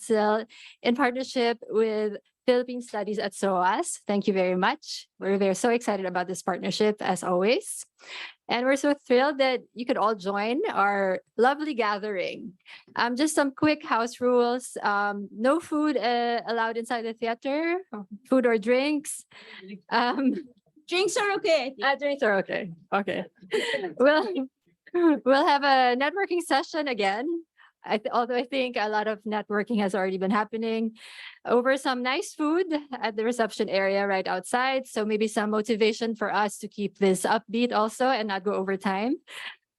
Council in partnership with Philippine Studies at SOAS. Thank you very much. We're so excited about this partnership as always. And we're so thrilled that you could all join our lovely gathering. Just some quick house rules. No food allowed inside the theater, food or drinks. Drinks are okay. Drinks are okay. Okay. We'll have a networking session again. Although I think a lot of networking has already been happening over some nice food at the reception area right outside. So maybe some motivation for us to keep this upbeat also and not go over time.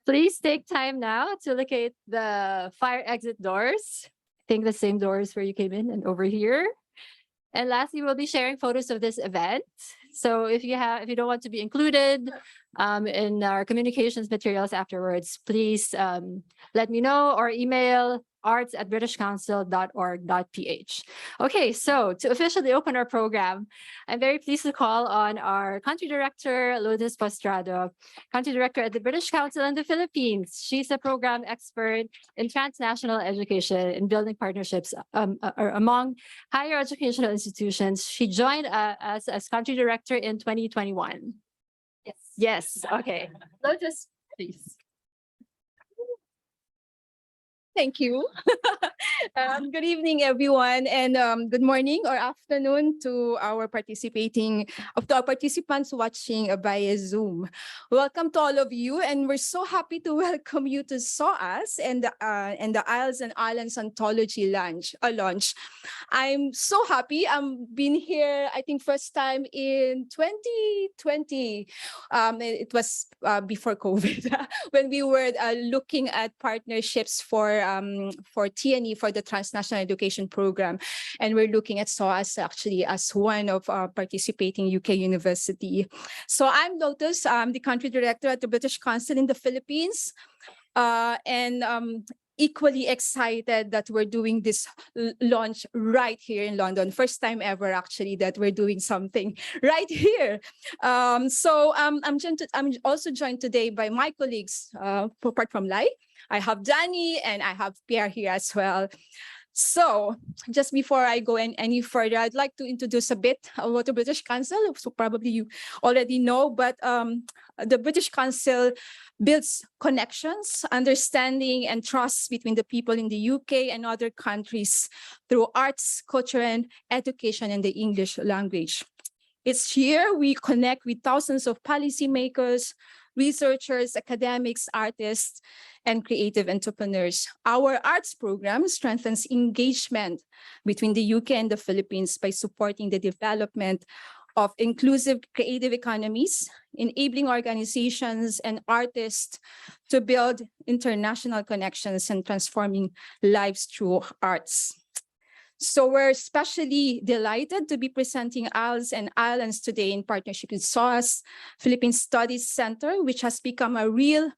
Please take time now to locate the fire exit doors. I think the same doors where you came in and over here. And lastly, we'll be sharing photos of this event. So if you don't want to be included in our communications materials afterwards, please let me know or email arts@britishcouncil.org.ph. Okay, so to officially open our program, I'm very pleased to call on our country director, Lotus Postrado, country director at the British Council in the Philippines. She's a program expert in transnational education and building partnerships among higher educational institutions. She joined us as country director in 2021. Yes, okay. Lotus, please. Thank you. Good evening, everyone, and good morning or afternoon to our participants watching via Zoom. Welcome to all of you, and we're so happy to welcome you to SOAS and the Isles and Islands Anthology launch. I'm so happy. I've been here, I think, first time in 2020. It was before COVID when we were looking at partnerships for TNE, for the Transnational Education Program. And we're looking at SOAS actually as one of our participating UK university. So I'm Lotus, I'm the country director at the British Council in the Philippines. Equally excited that we're doing this launch right here in London. First time ever, actually, that we're doing something right here. I'm also joined today by my colleagues, apart from Lai. I have Danny and I have Pierre here as well. So just before I go any further, I'd like to introduce a bit about the British Council. So probably you already know, but the British Council builds connections, understanding, and trust between the people in the UK and other countries through arts, culture, and education in the English language. Each year, we connect with thousands of policymakers, researchers, academics, artists, and creative entrepreneurs. Our arts program strengthens engagement between the UK and the Philippines by supporting the development of inclusive creative economies, enabling organizations and artists to build international connections and transforming lives through arts. So we're especially delighted to be presenting Isles and Islands today in partnership with SOAS, Philippine Studies Center, which has become a real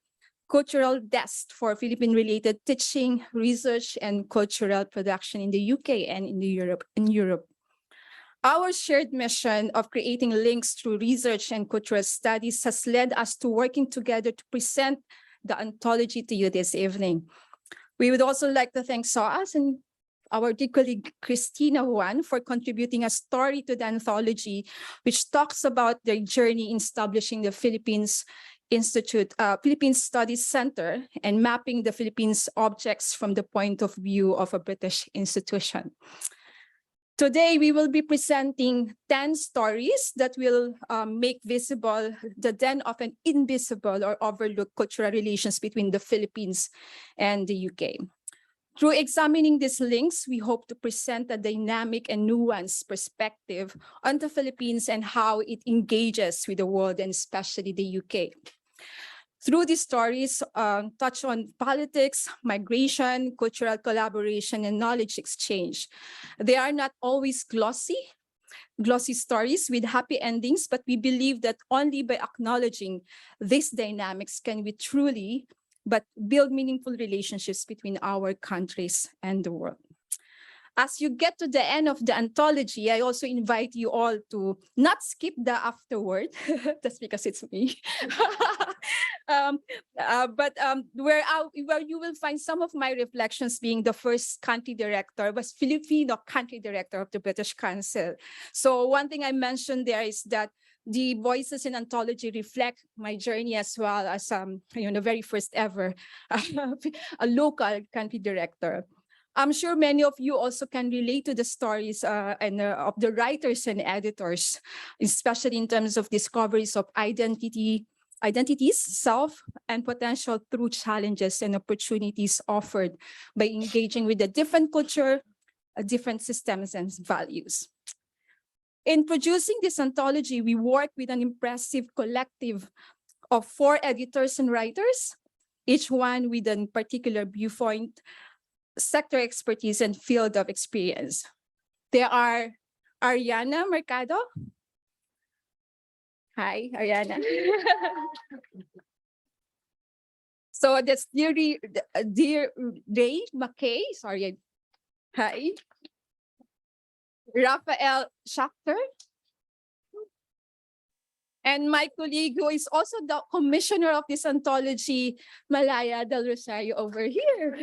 cultural desk for Philippine-related teaching, research, and cultural production in the UK and in Europe. Our shared mission of creating links through research and cultural studies has led us to working together to present the anthology to you this evening. We would also like to thank SOAS and our dear colleague Christina Juan for contributing a story to the anthology, which talks about their journey in establishing the Philippines Studies Center and mapping the Philippines objects from the point of view of a British institution. Today, we will be presenting 10 stories that will make visible the then often invisible or overlooked cultural relations between the Philippines and the UK. Through examining these links, we hope to present a dynamic and nuanced perspective on the Philippines and how it engages with the world and especially the UK. Through these stories, touch on politics, migration, cultural collaboration, and knowledge exchange. They are not always glossy stories with happy endings, but we believe that only by acknowledging these dynamics can we truly build meaningful relationships between our countries and the world. As you get to the end of the anthology, I also invite you all to not skip the afterword, that's because it's me, Where you will find some of my reflections being the first country director, was Filipino country director of the British Council. So one thing I mentioned there is that the voices in anthology reflect my journey as well as the very first ever a local country director. I'm sure many of you also can relate to the stories of the writers and editors, especially in terms of discoveries of identities, self, and potential through challenges and opportunities offered by engaging with a different culture, different systems and values. In producing this anthology, we work with an impressive collective of 4 editors and writers, each one with a particular viewpoint, sector expertise, and field of experience. There are Arianna Mercado. Hi, Arianna. So that's Deirdre McKay. Sorry. Hi. Rafael Schacter. And my colleague, who is also the commissioner of this anthology, Malaya Del Rosario, over here.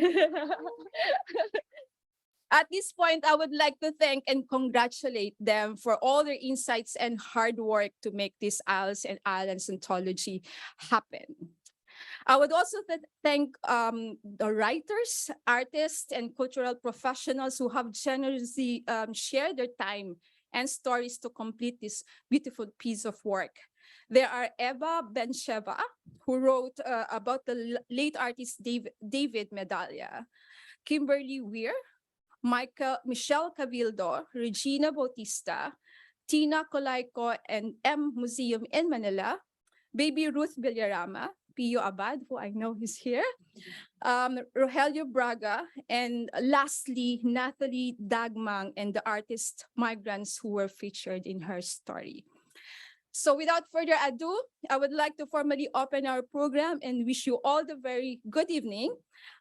At this point, I would like to thank and congratulate them for all their insights and hard work to make this Isles and Islands anthology happen. I would also thank the writers, artists, and cultural professionals who have generously shared their time and stories to complete this beautiful piece of work. There are Eva Bencheva, who wrote about the late artist David Medalla, Kimberley Weir, Michelle Cavildo, Regina Bautista, Tina Colayco and M Museum in Manila, Baby Ruth Villarama, Pio Abad, who I know is here, Rogelio Braga, and lastly, Nathalie Dagmang and the artist migrants who were featured in her story. So without further ado, I would like to formally open our program and wish you all the very good evening.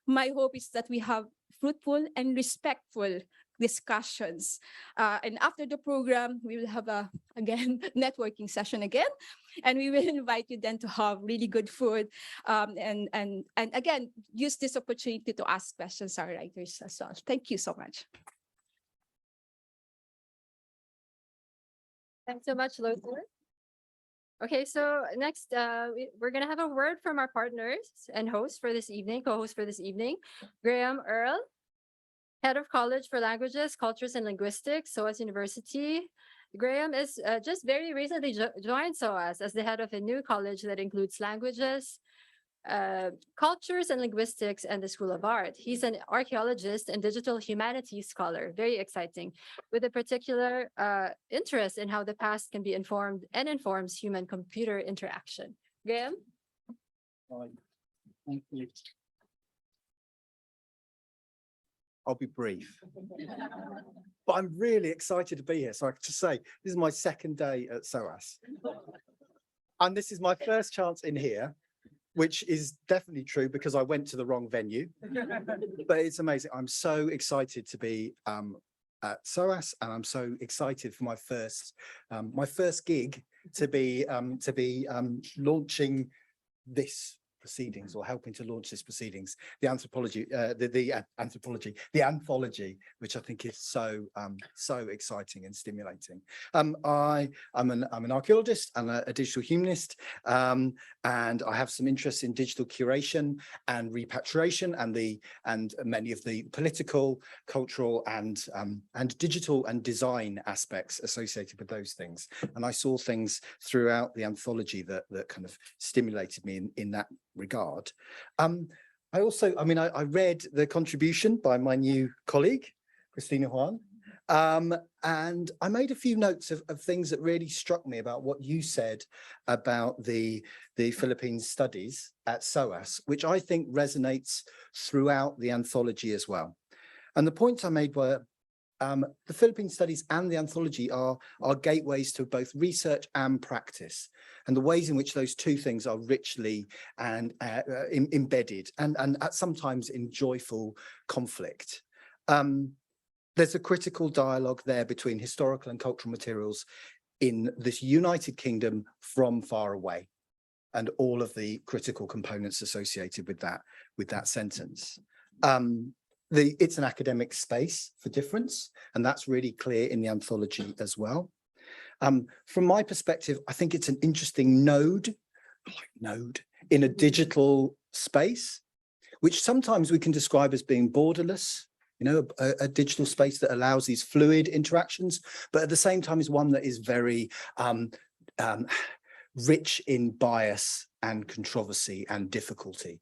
My hope is that we have fruitful and respectful discussions. And after the program, we will have again, networking session again. And we will invite you then to have really good food. And again, use this opportunity to ask questions to our writers as well. Thank you so much. Thanks so much, Lotus. Okay, so next, we're going to have a word from our partners and hosts for this evening, co-host for this evening, Graeme Earl, Head of College for Languages, Cultures, and Linguistics, SOAS University. Graeme is just very recently joined SOAS as the head of a new college that includes languages, cultures, and linguistics, and the School of Art. He's an archaeologist and digital humanities scholar, very exciting, with a particular interest in how the past can be informed and informs human-computer interaction. Graeme? Hi. Thank you. I'll be brief. But I'm really excited to be here. So I have to say, this is my second day at SOAS. And this is my first chance in here, which is definitely true because I went to the wrong venue. But it's amazing. I'm so excited to be at SOAS, and I'm so excited for my first gig to be launching this proceedings, or helping to launch this proceedings, the anthology, the anthology, which I think is so exciting and stimulating. I'm an archaeologist and a digital humanist, and I have some interest in digital curation and repatriation, and many of the political, cultural, and digital and design aspects associated with those things. And I saw things throughout the anthology that kind of stimulated me in that regard. I read the contribution by my new colleague, Christina Juan, and I made a few notes of things that really struck me about what you said about the Philippine studies at SOAS, which I think resonates throughout the anthology as well. And the points I made were the Philippine studies and the anthology are gateways to both research and practice, and the ways in which those two things are richly and embedded and sometimes in joyful conflict. There's a critical dialogue there between historical and cultural materials in this United Kingdom from far away. and all of the critical components associated with that sentence. It's an academic space for difference, and that's really clear in the anthology as well. From my perspective, I think it's an interesting node in a digital space, which sometimes we can describe as being borderless, you know, a digital space that allows these fluid interactions, but at the same time is one that is very rich in bias and controversy and difficulty.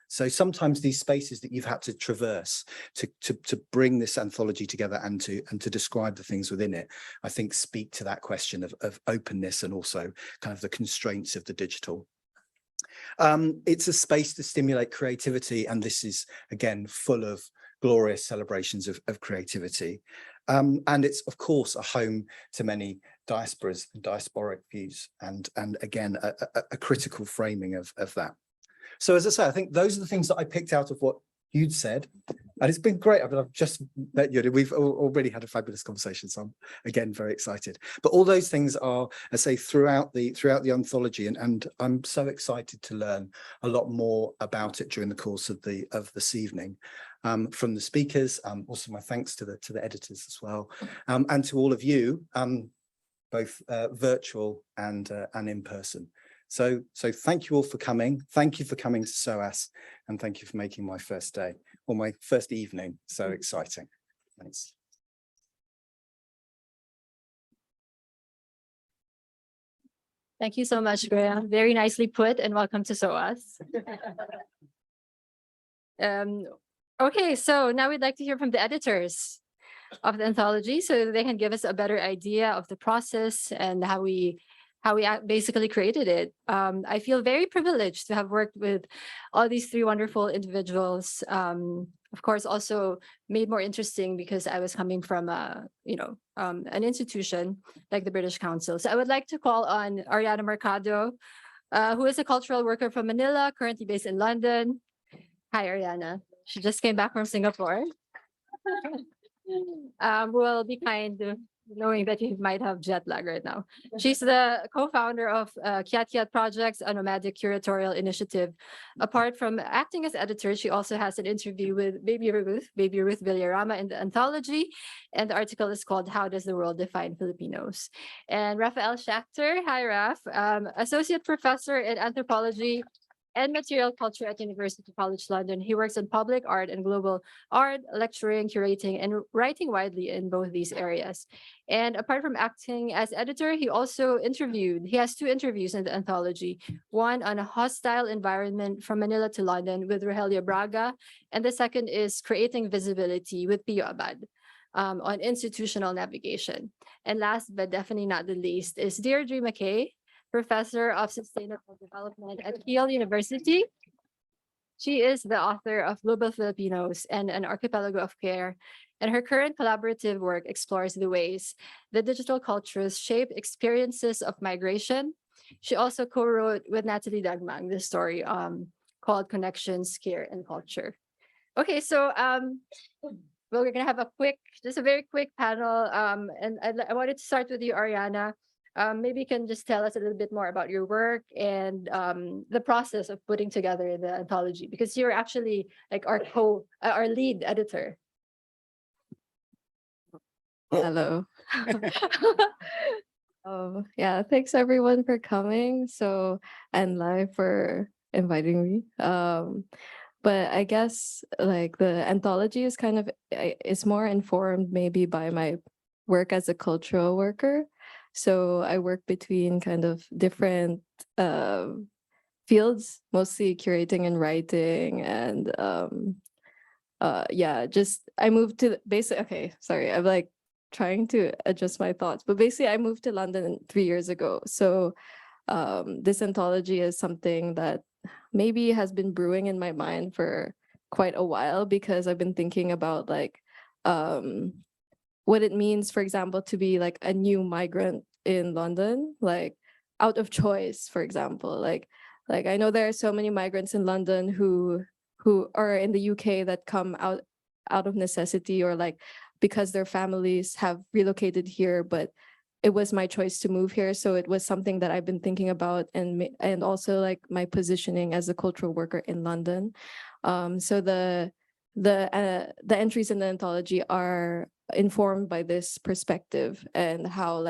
So sometimes these spaces that you've had to traverse to bring this anthology together and to describe the things within it, I think speak to that question of openness and also kind of the constraints of the digital. It's a space to stimulate creativity, and this is again full of glorious celebrations of creativity. And it's of course a home to many diasporas and diasporic views, and again a critical framing of that. So as I say, I think those are the things that I picked out of what you'd said, and it's been great. I mean, I've just met you, we've already had a fabulous conversation, so I'm again very excited. But all those things are, I say, throughout the anthology, and I'm so excited to learn a lot more about it during the course of this evening, from the speakers. Also, my thanks to the editors as well, and to all of you, both virtual and in person. So thank you all for coming. Thank you for coming to SOAS, and thank you for making my first day, or my first evening, so exciting. Thanks. Thank you so much, Graeme. Very nicely put, and welcome to SOAS. Okay, so now we'd like to hear from the editors of the anthology, so they can give us a better idea of the process and how we basically created it. I feel very privileged to have worked with all these three wonderful individuals. Of course, also made more interesting because I was coming from an institution like the British Council. So I would like to call on Arianna Mercado, who is a cultural worker from Manila, currently based in London. Hi, Arianna. She just came back from Singapore. We'll be kind of knowing that you might have jet lag right now. She's the co-founder of Kiat Kiat Projects, a nomadic curatorial initiative. Apart from acting as editor, she also has an interview with Baby Ruth Villarama in the anthology, and the article is called "How Does the World Define Filipinos?" And Rafael Schacter, hi Raf, associate professor in anthropology and material culture at University College London. He works in public art and global art, lecturing, curating, and writing widely in both these areas. And apart from acting as editor, he also he has 2 interviews in the anthology, one on a hostile environment from Manila to London with Rogelio Braga, and the second is Creating Visibility with Pio Abad, on institutional navigation. And last but definitely not the least is Deirdre McKay, Professor of Sustainable Development at Keele University. She is the author of Global Filipinos and An Archipelago of Care, and her current collaborative work explores the ways that digital cultures shape experiences of migration. She also co-wrote with Natalie Dagmang this story called Connections, Care, and Culture. Okay, so we're gonna have just a very quick panel, and I wanted to start with you, Arianna. Maybe you can just tell us a little bit more about your work and the process of putting together the anthology, because you're actually like our lead editor. Hello. Yeah, thanks everyone for coming. And live for inviting me. But I guess like the anthology is is more informed maybe by my work as a cultural worker. So I work between kind of different fields, mostly curating and writing, and I moved to I'm like trying to adjust my thoughts, but basically I moved to London 3 years ago. So this anthology is something that maybe has been brewing in my mind for quite a while, because I've been thinking about like what it means, for example, to be like a new migrant in London, like out of choice, for example. Like I know there are so many migrants in London who are in the UK that come out of necessity, or like because their families have relocated here, but it was my choice to move here. So it was something that I've been thinking about, and also like my positioning as a cultural worker in London. So the entries in the anthology are informed by this perspective, and how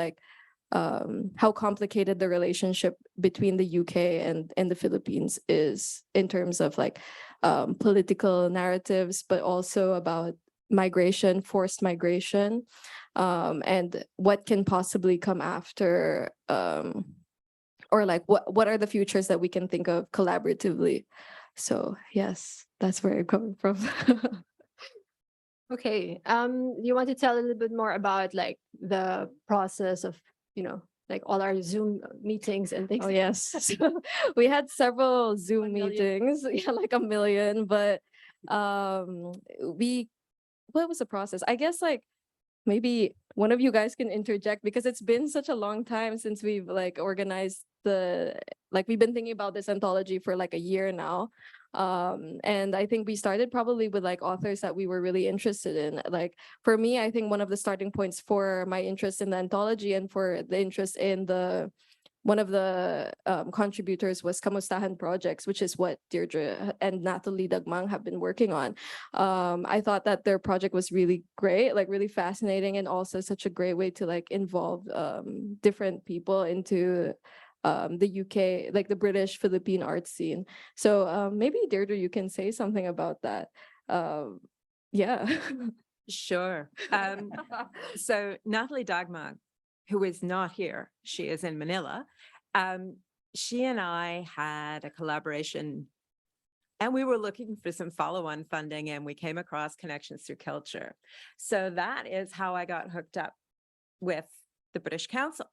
complicated the relationship between the UK and the Philippines is in terms of like political narratives, but also about migration, forced migration, and what can possibly come after, or like what are the futures that we can think of collaboratively. So yes, that's where I'm coming from. Okay. You want to tell a little bit more about like the process of, like all our Zoom meetings and things? Oh yes. So we had several Zoom 1 million. meetings, yeah, like 1 million, but what was the process? I guess like maybe one of you guys can interject, because it's been such a long time since we've like organized we've been thinking about this anthology for like a year now. And I think we started probably with like authors that we were really interested in. Like for me, I think one of the starting points for my interest in the anthology and for the interest in one of the contributors was Kamustahan Projects, which is what Deirdre and Nathalie Dagmang have been working on. I thought that their project was really great, like really fascinating, and also such a great way to like involve different people into the UK, like the British Philippine art scene. So maybe Deirdre, you can say something about that. Yeah. Sure. So Nathalie Dagmang, who is not here, she is in Manila. She and I had a collaboration, and we were looking for some follow-on funding, and we came across Connections Through Culture. So that is how I got hooked up with the British Council.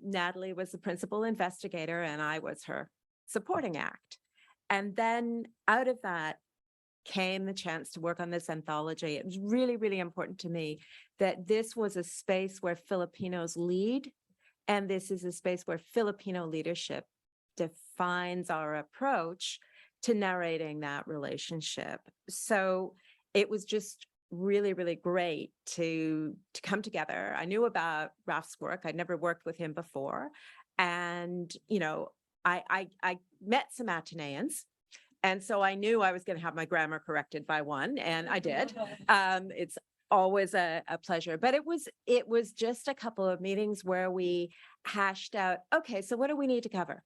Natalie was the principal investigator, and I was her supporting act. And then out of that came the chance to work on this anthology. It was really, really important to me that this was a space where Filipinos lead, and this is a space where Filipino leadership defines our approach to narrating that relationship. So it was just really, really great to come together. I knew about Raf's work. I'd never worked with him before. And, I met some Ateneans. And so I knew I was going to have my grammar corrected by one, and I did. It's always a pleasure. But it was just a couple of meetings where we hashed out, okay, so what do we need to cover?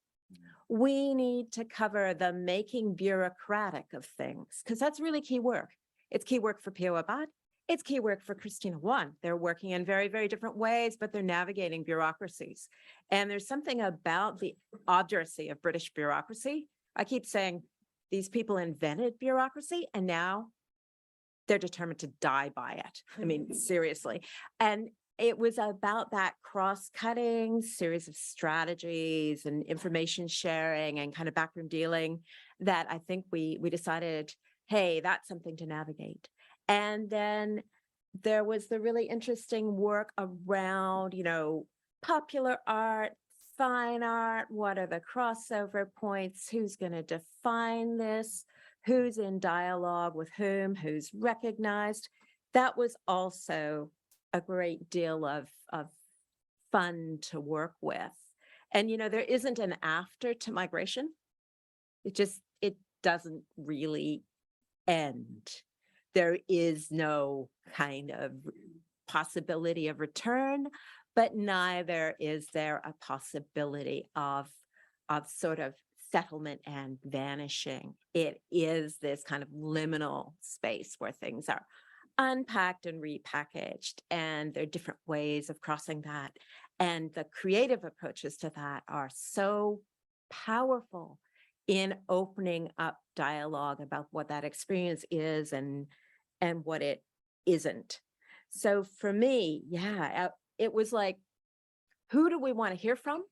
We need to cover the making bureaucratic of things, because that's really key work. It's key work for Pio Abad. It's key work for Christina Wan. They're working in very, very different ways, but they're navigating bureaucracies. And there's something about the obduracy of British bureaucracy. I keep saying, these people invented bureaucracy, and now they're determined to die by it. I mean, seriously. And it was about that cross-cutting series of strategies and information sharing and kind of backroom dealing that I think we decided, hey, that's something to navigate. And then there was the really interesting work around, popular art, fine art, what are the crossover points, who's going to define this, who's in dialogue with whom, who's recognized. That was also a great deal of fun to work with. And, there isn't an after to migration. It doesn't really end. There is no kind of possibility of return, but neither is there a possibility of sort of settlement and vanishing. It is this kind of liminal space where things are unpacked and repackaged, and there are different ways of crossing that. And the creative approaches to that are so powerful in opening up dialogue about what that experience is and what it isn't. So for me, it was like, who do we want to hear from?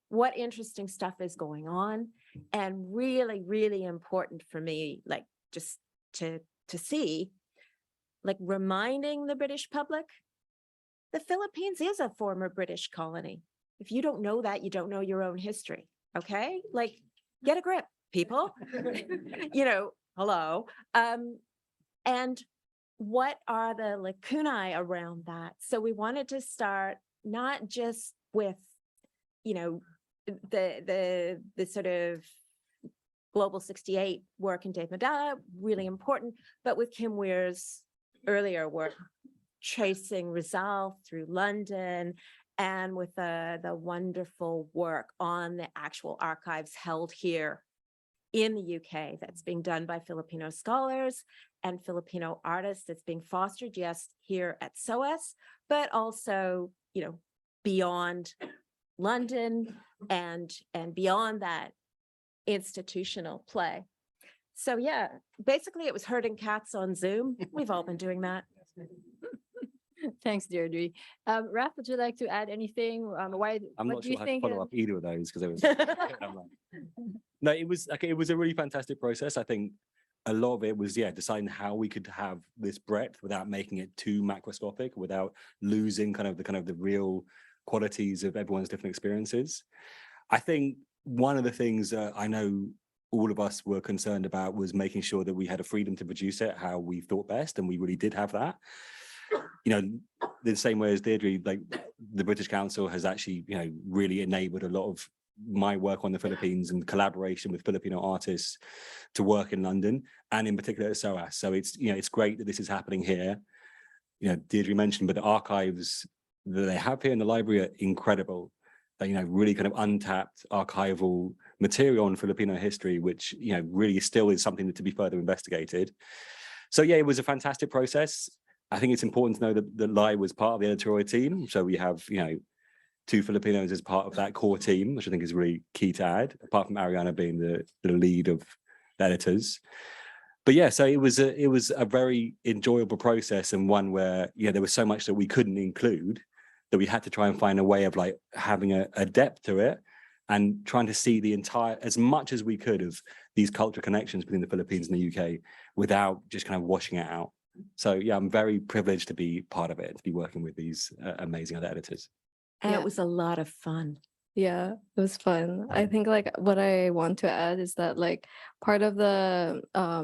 What interesting stuff is going on? And really, really important for me, like just to see, like reminding the British public, the Philippines is a former British colony. If you don't know that, you don't know your own history. Okay? Like, get a grip, people. Hello. And what are the lacunae around that? So we wanted to start not just with, the sort of Global 68 work in Dave Medalla, really important, but with Kim Weir's earlier work, tracing Rizal through London, and with the wonderful work on the actual archives held here in the UK that's being done by Filipino scholars and Filipino artists that's being fostered, yes, here at SOAS, but also, beyond London and beyond that institutional play. So yeah, basically it was herding cats on Zoom. We've all been doing that. Thanks, Deirdre. Raph, would you like to add anything? Why? I'm what not do sure you how to think? follow up either of those because it was. No, it was okay. It was a really fantastic process. I think a lot of it was deciding how we could have this breadth without making it too macroscopic, without losing the real qualities of everyone's different experiences. I think one of the things I know all of us were concerned about was making sure that we had a freedom to produce it how we thought best, and we really did have that. The same way as Deirdre, like the British Council has actually, really enabled a lot of my work on the Philippines and collaboration with Filipino artists to work in London and in particular at SOAS. So it's great that this is happening here. Deirdre mentioned, but the archives that they have here in the library are incredible. Really kind of untapped archival material on Filipino history, which, really still is something to be further investigated. So yeah, it was a fantastic process. I think it's important to know that Lai was part of the editorial team. So we have, 2 Filipinos as part of that core team, which I think is really key to add, apart from Arianna being the lead of the editors. But yeah, so it was a very enjoyable process, and one where, there was so much that we couldn't include that we had to try and find a way of like having a depth to it and trying to see the entire, as much as we could, of these cultural connections between the Philippines and the UK without just kind of washing it out. So yeah, I'm very privileged to be part of it, to be working with these amazing other editors. And Yeah. it was a lot of fun. Yeah, it was fun. I think like what I want to add is that like part of the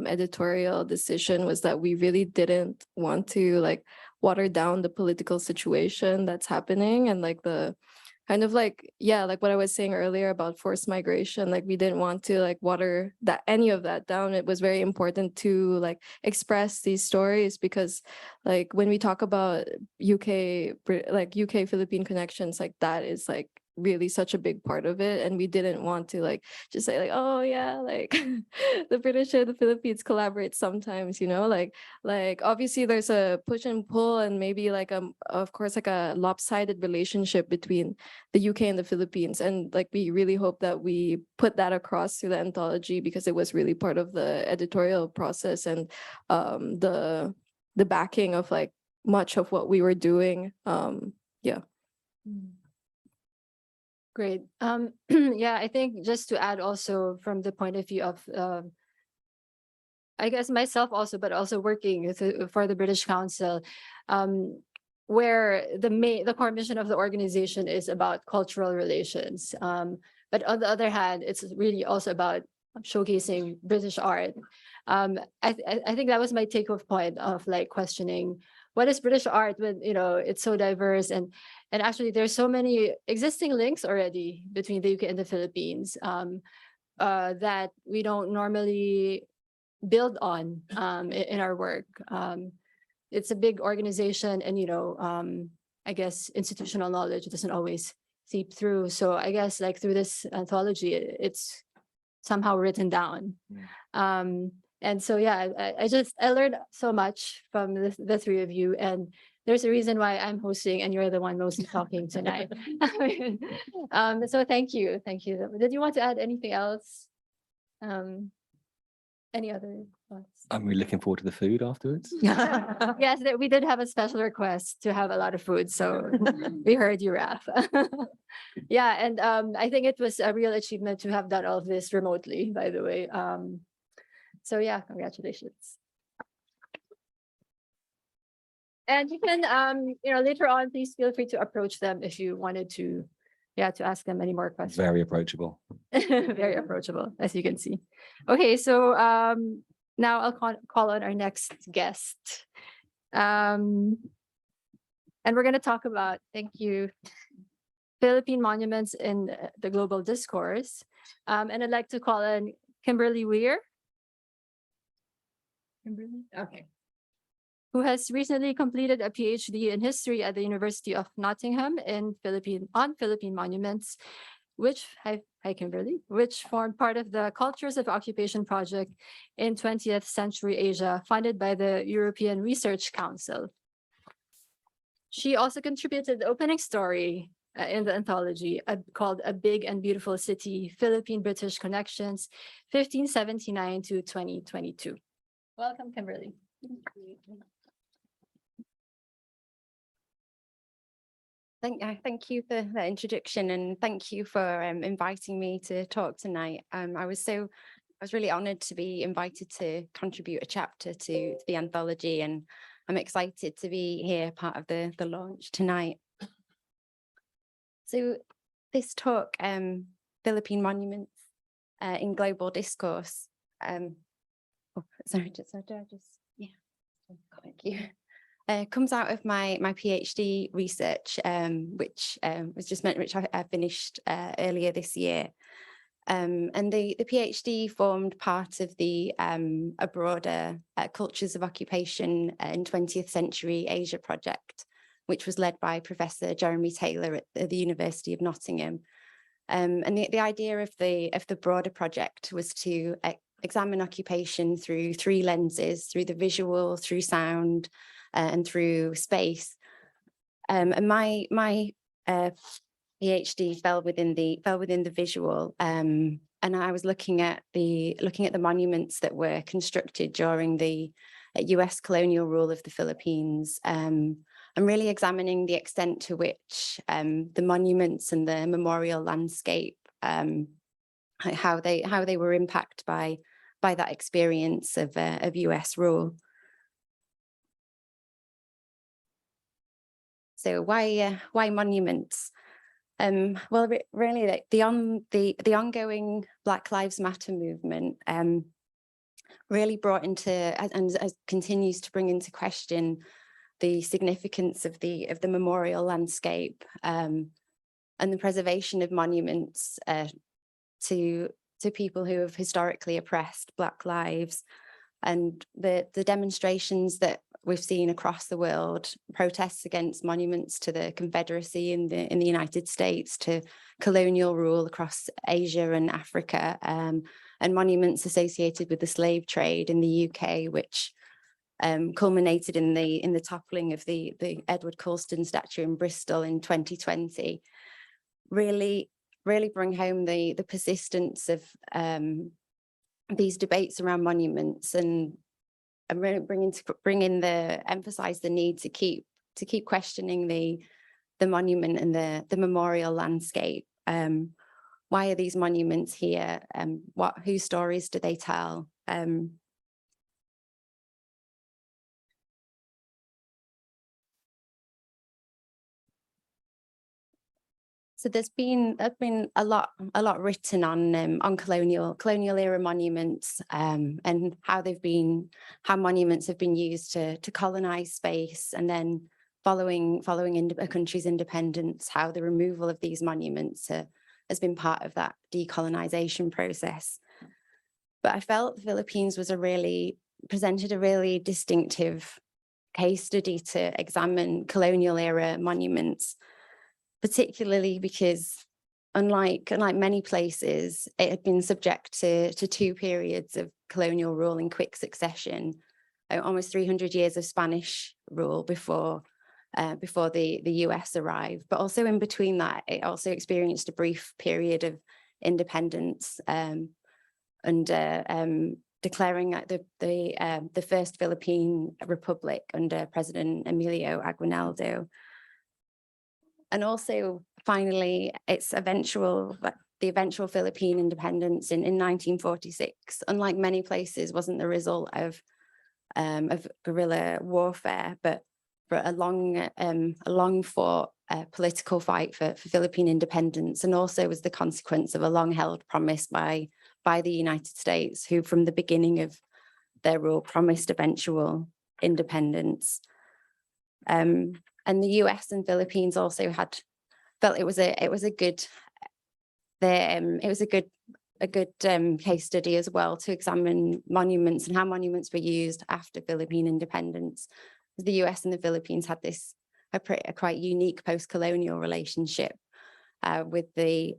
editorial decision was that we really didn't want to like water down the political situation that's happening, and like the kind of like, like what I was saying earlier about forced migration, like we didn't want to like water that any of that down. It was very important to like express these stories, because like when we talk about UK Philippine connections, like that is like really such a big part of it, and we didn't want to like just say like, oh yeah, like the British and the Philippines collaborate sometimes, like obviously there's a push and pull, and maybe like of course like a lopsided relationship between the UK and the Philippines, and like we really hope that we put that across through the anthology, because it was really part of the editorial process and the backing of like much of what we were doing. Great. Yeah, I think just to add also from the point of view of, I guess myself also, but also working for the British Council, where the core mission of the organization is about cultural relations. But on the other hand, it's really also about showcasing British art. I think that was my takeoff point of like questioning what is British art when it's so diverse, and actually there's so many existing links already between the UK and the Philippines that we don't normally build on in our work. It's a big organization, and I guess institutional knowledge doesn't always seep through. So I guess like through this anthology, it's somehow written down. And so, yeah, I learned so much from the 3 of you, and there's a reason why I'm hosting and you're the one mostly talking tonight. So thank you. Did you want to add anything else? Any other thoughts? I'm really looking forward to the food afterwards. Yes, we did have a special request to have a lot of food, so we heard you, Raph. Yeah, and I think it was a real achievement to have done all of this remotely, by the way. So yeah, congratulations. And you can, later on, please feel free to approach them if you wanted to, to ask them any more questions. Very approachable. Very approachable, as you can see. Okay, so now I'll call on our next guest. And we're going to talk about, thank you, Philippine monuments in the global discourse. And I'd like to call in Kimberley Weir. Kimberly? Okay. Who has recently completed a PhD in history at the University of Nottingham on Philippine monuments, which, hi Kimberly, which formed part of the Cultures of Occupation project in 20th Century Asia, funded by the European Research Council. She also contributed the opening story in the anthology called A Big and Beautiful City, Philippine-British Connections, 1579 to 2022. Welcome, Kimberly. Thank you for the introduction, and thank you for inviting me to talk tonight. I was really honoured to be invited to contribute a chapter to the anthology, and I'm excited to be here, part of the launch tonight. So this talk, Philippine Monuments in Global Discourse. Thank you. Comes out of my PhD research, which was just meant, which I finished earlier this year. And the PhD formed part of the a broader Cultures of Occupation in 20th Century Asia project, which was led by Professor Jeremy Taylor at the University of Nottingham. And the idea of the broader project was to examine occupation through three lenses: through the visual, through sound, and through space. And my PhD fell within the visual, and I was looking at the monuments that were constructed during the US colonial rule of the Philippines, and really examining the extent to which the monuments and the memorial landscape, how they were impacted by that experience of US rule. So why monuments? Well, really, like the ongoing Black Lives Matter movement really brought into and continues to bring into question the significance of the memorial landscape and the preservation of monuments to people who have historically oppressed Black lives, and the demonstrations that we've seen across the world, protests against monuments to the Confederacy in the United States, to colonial rule across Asia and Africa, and monuments associated with the slave trade in the UK, which culminated in the toppling of the Edward Colston statue in Bristol in 2020, really bring home the persistence of these debates around monuments, and really emphasize the need to keep questioning the monument and the memorial landscape. Why are these monuments here? Whose stories do they tell? So there's been a lot written on colonial era monuments, and how monuments have been used to colonize space, and then following a country's independence, how the removal of these monuments has been part of that decolonization process. But I felt the Philippines presented a really distinctive case study to examine colonial era monuments, particularly because unlike many places, it had been subject to two periods of colonial rule in quick succession, almost 300 years of Spanish rule before the US arrived. But also in between that, it also experienced a brief period of independence, declaring the first Philippine Republic under President Emilio Aguinaldo. And also, finally, the eventual Philippine independence in 1946, unlike many places, wasn't the result of guerrilla warfare, but for a long fought political fight for Philippine independence, and also was the consequence of a long held promise by the United States, who from the beginning of their rule promised eventual independence. And the US and Philippines also felt it was a good case study as well to examine monuments and how monuments were used after Philippine independence. The US and the Philippines had a quite unique post-colonial relationship with the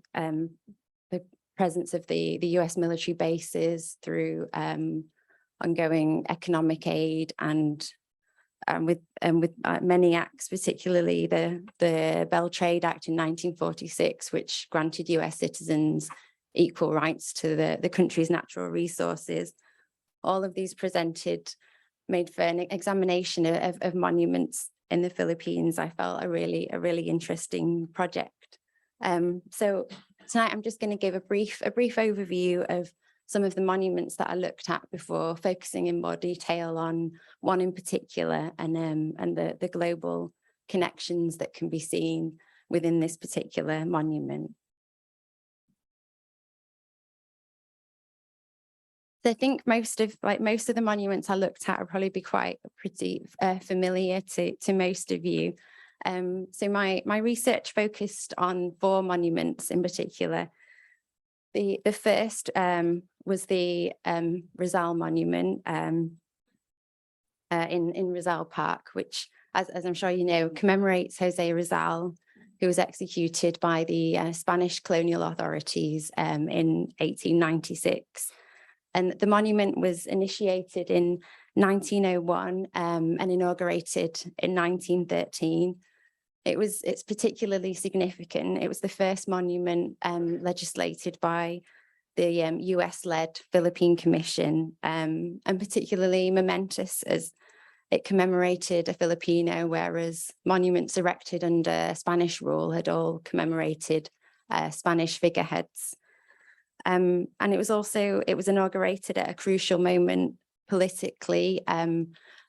presence of the US military bases through ongoing economic aid and with many acts, particularly the Bell Trade Act in 1946, which granted US citizens equal rights to the country's natural resources. All of these made for an examination of monuments in the Philippines. I felt a really interesting project. So tonight I'm just going to give a brief overview of some of the monuments that I looked at before focusing in more detail on one in particular and the global connections that can be seen within this particular monument. So I think most of the monuments I looked at will probably be pretty familiar to most of you. So my research focused on 4 monuments in particular. The first was the Rizal Monument in Rizal Park, which, as I'm sure you know, commemorates Jose Rizal, who was executed by the Spanish colonial authorities in 1896. And the monument was initiated in 1901 and inaugurated in 1913. It's particularly significant. It was the first monument legislated by the US-led Philippine Commission, and particularly momentous as it commemorated a Filipino, whereas monuments erected under Spanish rule had all commemorated Spanish figureheads. And it was inaugurated at a crucial moment politically.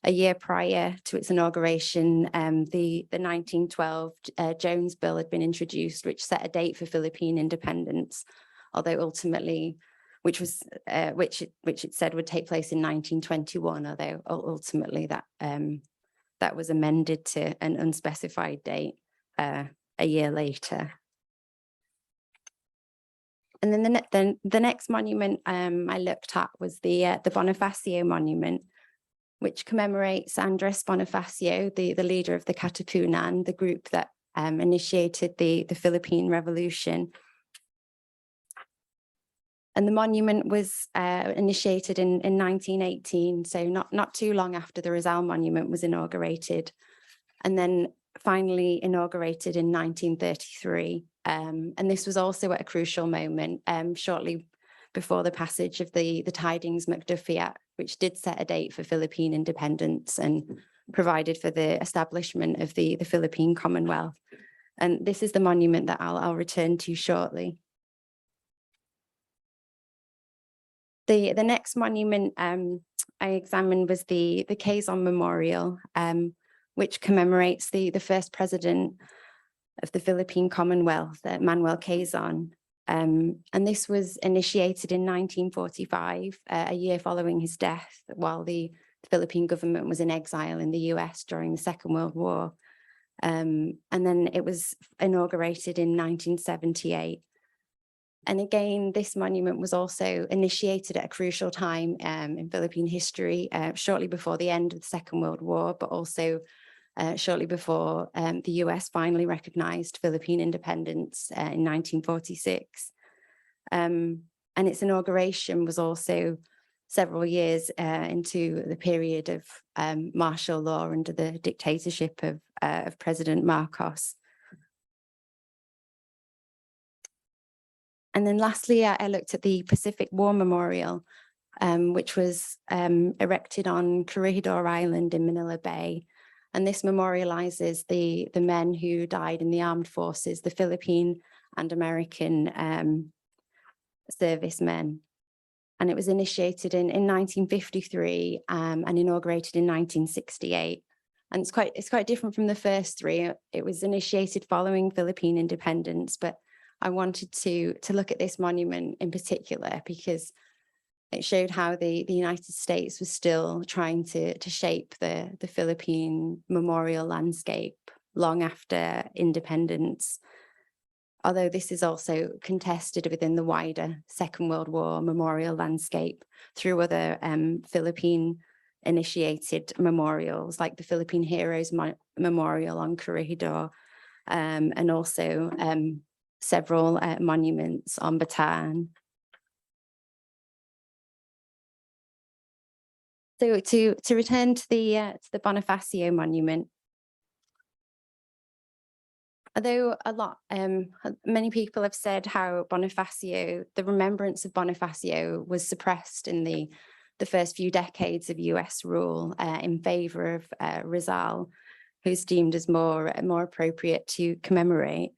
A year prior to its inauguration, the 1912 Jones Bill had been introduced, which set a date for Philippine independence, although ultimately, which it said would take place in 1921, although ultimately that was amended to an unspecified date a year later. And then the next monument I looked at was the Bonifacio Monument, which commemorates Andres Bonifacio, the leader of the Katipunan, the group that initiated the Philippine Revolution. And the monument was initiated in 1918, so not too long after the Rizal Monument was inaugurated, and then finally inaugurated in 1933. And this was also at a crucial moment, shortly before the passage of the Tidings McDuffie Act, which did set a date for Philippine independence and provided for the establishment of the Philippine Commonwealth. And this is the monument that I'll return to shortly. The next monument I examined was the Quezon Memorial, which commemorates the first president of the Philippine Commonwealth, Manuel Quezon. And this was initiated in 1945, a year following his death, while the Philippine government was in exile in the US during the Second World War. And then it was inaugurated in 1978. And again, this monument was also initiated at a crucial time in Philippine history, shortly before the end of the Second World War, but also shortly before the US finally recognized Philippine independence in 1946. And its inauguration was also several years into the period of martial law under the dictatorship of President Marcos. And then lastly, I looked at the Pacific War Memorial, which was erected on Curator Island in Manila Bay. And this memorializes the men who died in the armed forces, the Philippine and American servicemen. And it was initiated in 1953 and inaugurated in 1968. And it's quite different from the first three. It was initiated following Philippine independence, but I wanted to look at this monument in particular because it showed how the United States was still trying to shape the Philippine memorial landscape long after independence. Although this is also contested within the wider Second World War memorial landscape through other Philippine-initiated memorials, like the Philippine Heroes Memorial on Curator, and also several monuments on Bataan. So to return to the Bonifacio monument, although many people have said how Bonifacio, the remembrance of Bonifacio was suppressed in the first few decades of US rule in favor of Rizal, who's deemed as more appropriate to commemorate.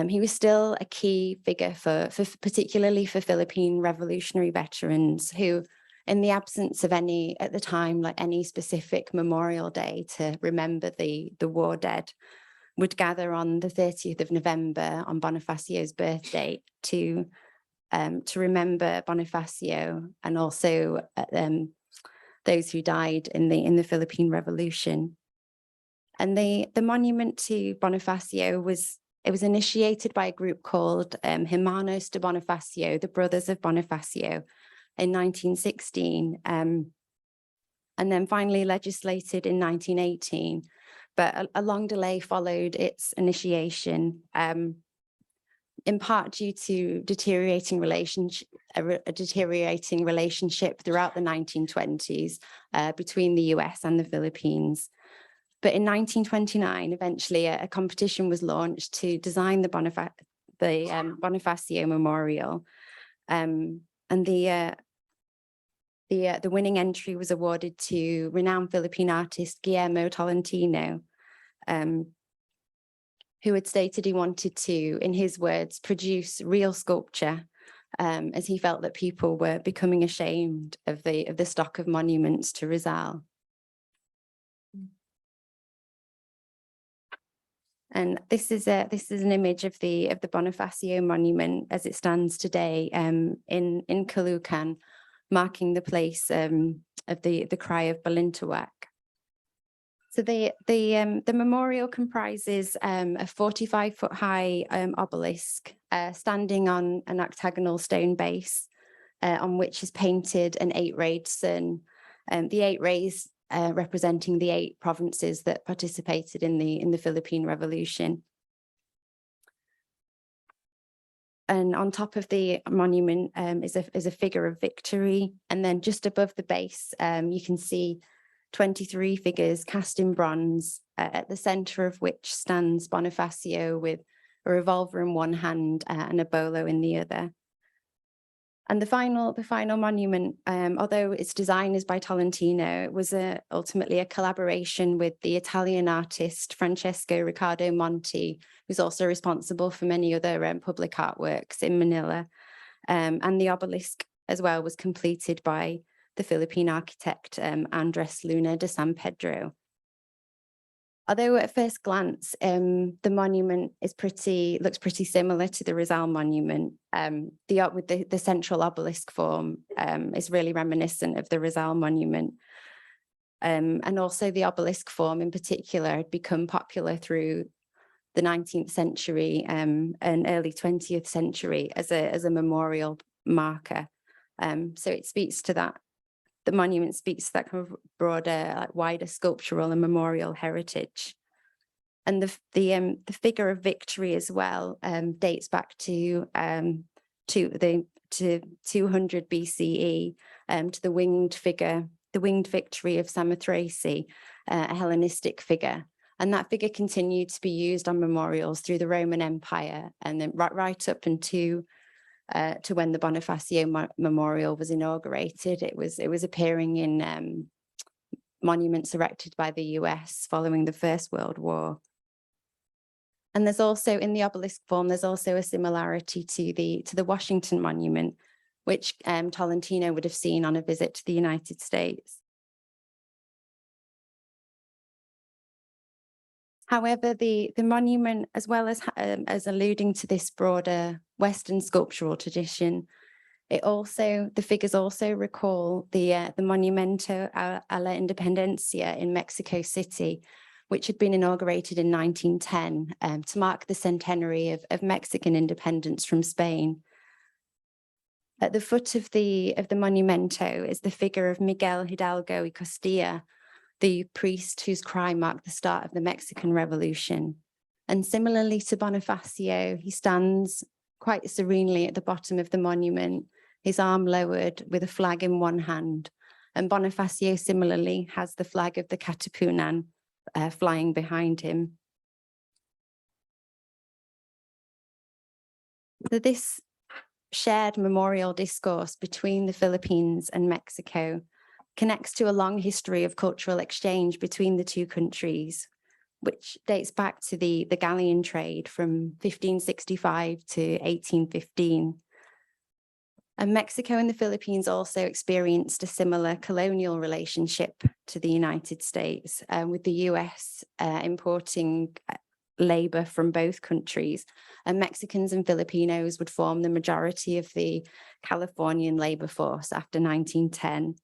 He was still a key figure particularly for Philippine revolutionary veterans who, in the absence of any, at the time, like any specific memorial day to remember the war dead, would gather on the 30th of November on Bonifacio's birthday to remember Bonifacio and also those who died in the Philippine Revolution. And the monument to Bonifacio was initiated by a group called Hermanos de Bonifacio, the Brothers of Bonifacio, in 1916, and then finally legislated in 1918. But a long delay followed its initiation, in part due to a deteriorating relationship throughout the 1920s between the US and the Philippines. But in 1929, eventually a competition was launched to design the Bonifacio Memorial, and the winning entry was awarded to renowned Philippine artist Guillermo Tolentino, who had stated he wanted to, in his words, produce real sculpture, as he felt that people were becoming ashamed of the stock of monuments to Rizal. And this is an image of the Bonifacio monument as it stands today in Caloocan, marking the place of the cry of Balintawak. So the memorial comprises a 45-foot high obelisk standing on an octagonal stone base on which is painted an 8-rayed sun. The 8 rays representing the 8 provinces that participated in the Philippine Revolution. And on top of the monument is a figure of victory, and then just above the base you can see 23 figures cast in bronze, at the center of which stands Bonifacio with a revolver in one hand and a bolo in the other. And the final monument, although its design is by Tolentino, it was ultimately a collaboration with the Italian artist Francesco Riccardo Monti, who's also responsible for many other public artworks in Manila. And the obelisk as well was completed by the Philippine architect Andres Luna de San Pedro. Although at first glance, the monument looks pretty similar to the Rizal monument, the central obelisk form is really reminiscent of the Rizal monument. And also the obelisk form in particular had become popular through the 19th century and early 20th century as a memorial marker. So it speaks to that. The monument speaks to that kind of broader, wider sculptural and memorial heritage. And the figure of victory as well dates back to 200 BCE, to the winged victory of Samothrace, a Hellenistic figure. And that figure continued to be used on memorials through the Roman Empire, and then right up into to when the Bonifacio Memorial was inaugurated. It was appearing in monuments erected by the US following the First World War. And there's also, in the obelisk form, there's also a similarity to the Washington Monument, which Tolentino would have seen on a visit to the United States. However, the monument, as well as alluding to this broader Western sculptural tradition, the figures also recall the Monumento a la Independencia in Mexico City, which had been inaugurated in 1910 to mark the centenary of Mexican independence from Spain. At the foot of the monumento is the figure of Miguel Hidalgo y Costilla, the priest whose cry marked the start of the Mexican Revolution. And similarly to Bonifacio, he stands quite serenely at the bottom of the monument, his arm lowered with a flag in one hand. And Bonifacio similarly has the flag of the Katipunan flying behind him. So this shared memorial discourse between the Philippines and Mexico connects to a long history of cultural exchange between the two countries, which dates back to the galleon trade from 1565 to 1815. And Mexico and the Philippines also experienced a similar colonial relationship to the United States, with the US importing labor from both countries, and Mexicans and Filipinos would form the majority of the Californian labor force after 1910.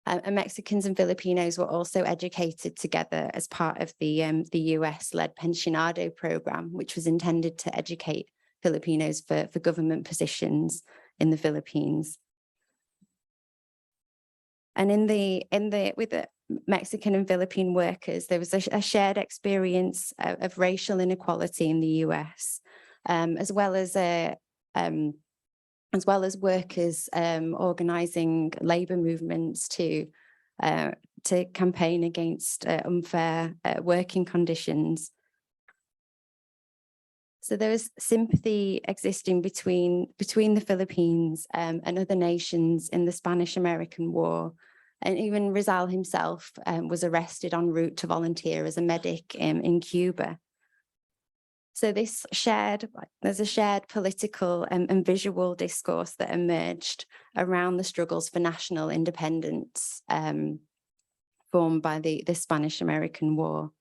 And Mexicans and Filipinos were also educated together as part of the US-led Pensionado program, which was intended to educate Filipinos for government positions in the Philippines. And with the Mexican and Philippine workers, there was a shared experience of racial inequality in the US, as well as workers organizing labor movements to campaign against unfair working conditions. So there was sympathy existing between the Philippines and other nations in the Spanish-American War. And even Rizal himself was arrested en route to volunteer as a medic in Cuba. So there's a shared political and visual discourse that emerged around the struggles for national independence formed by the Spanish-American War.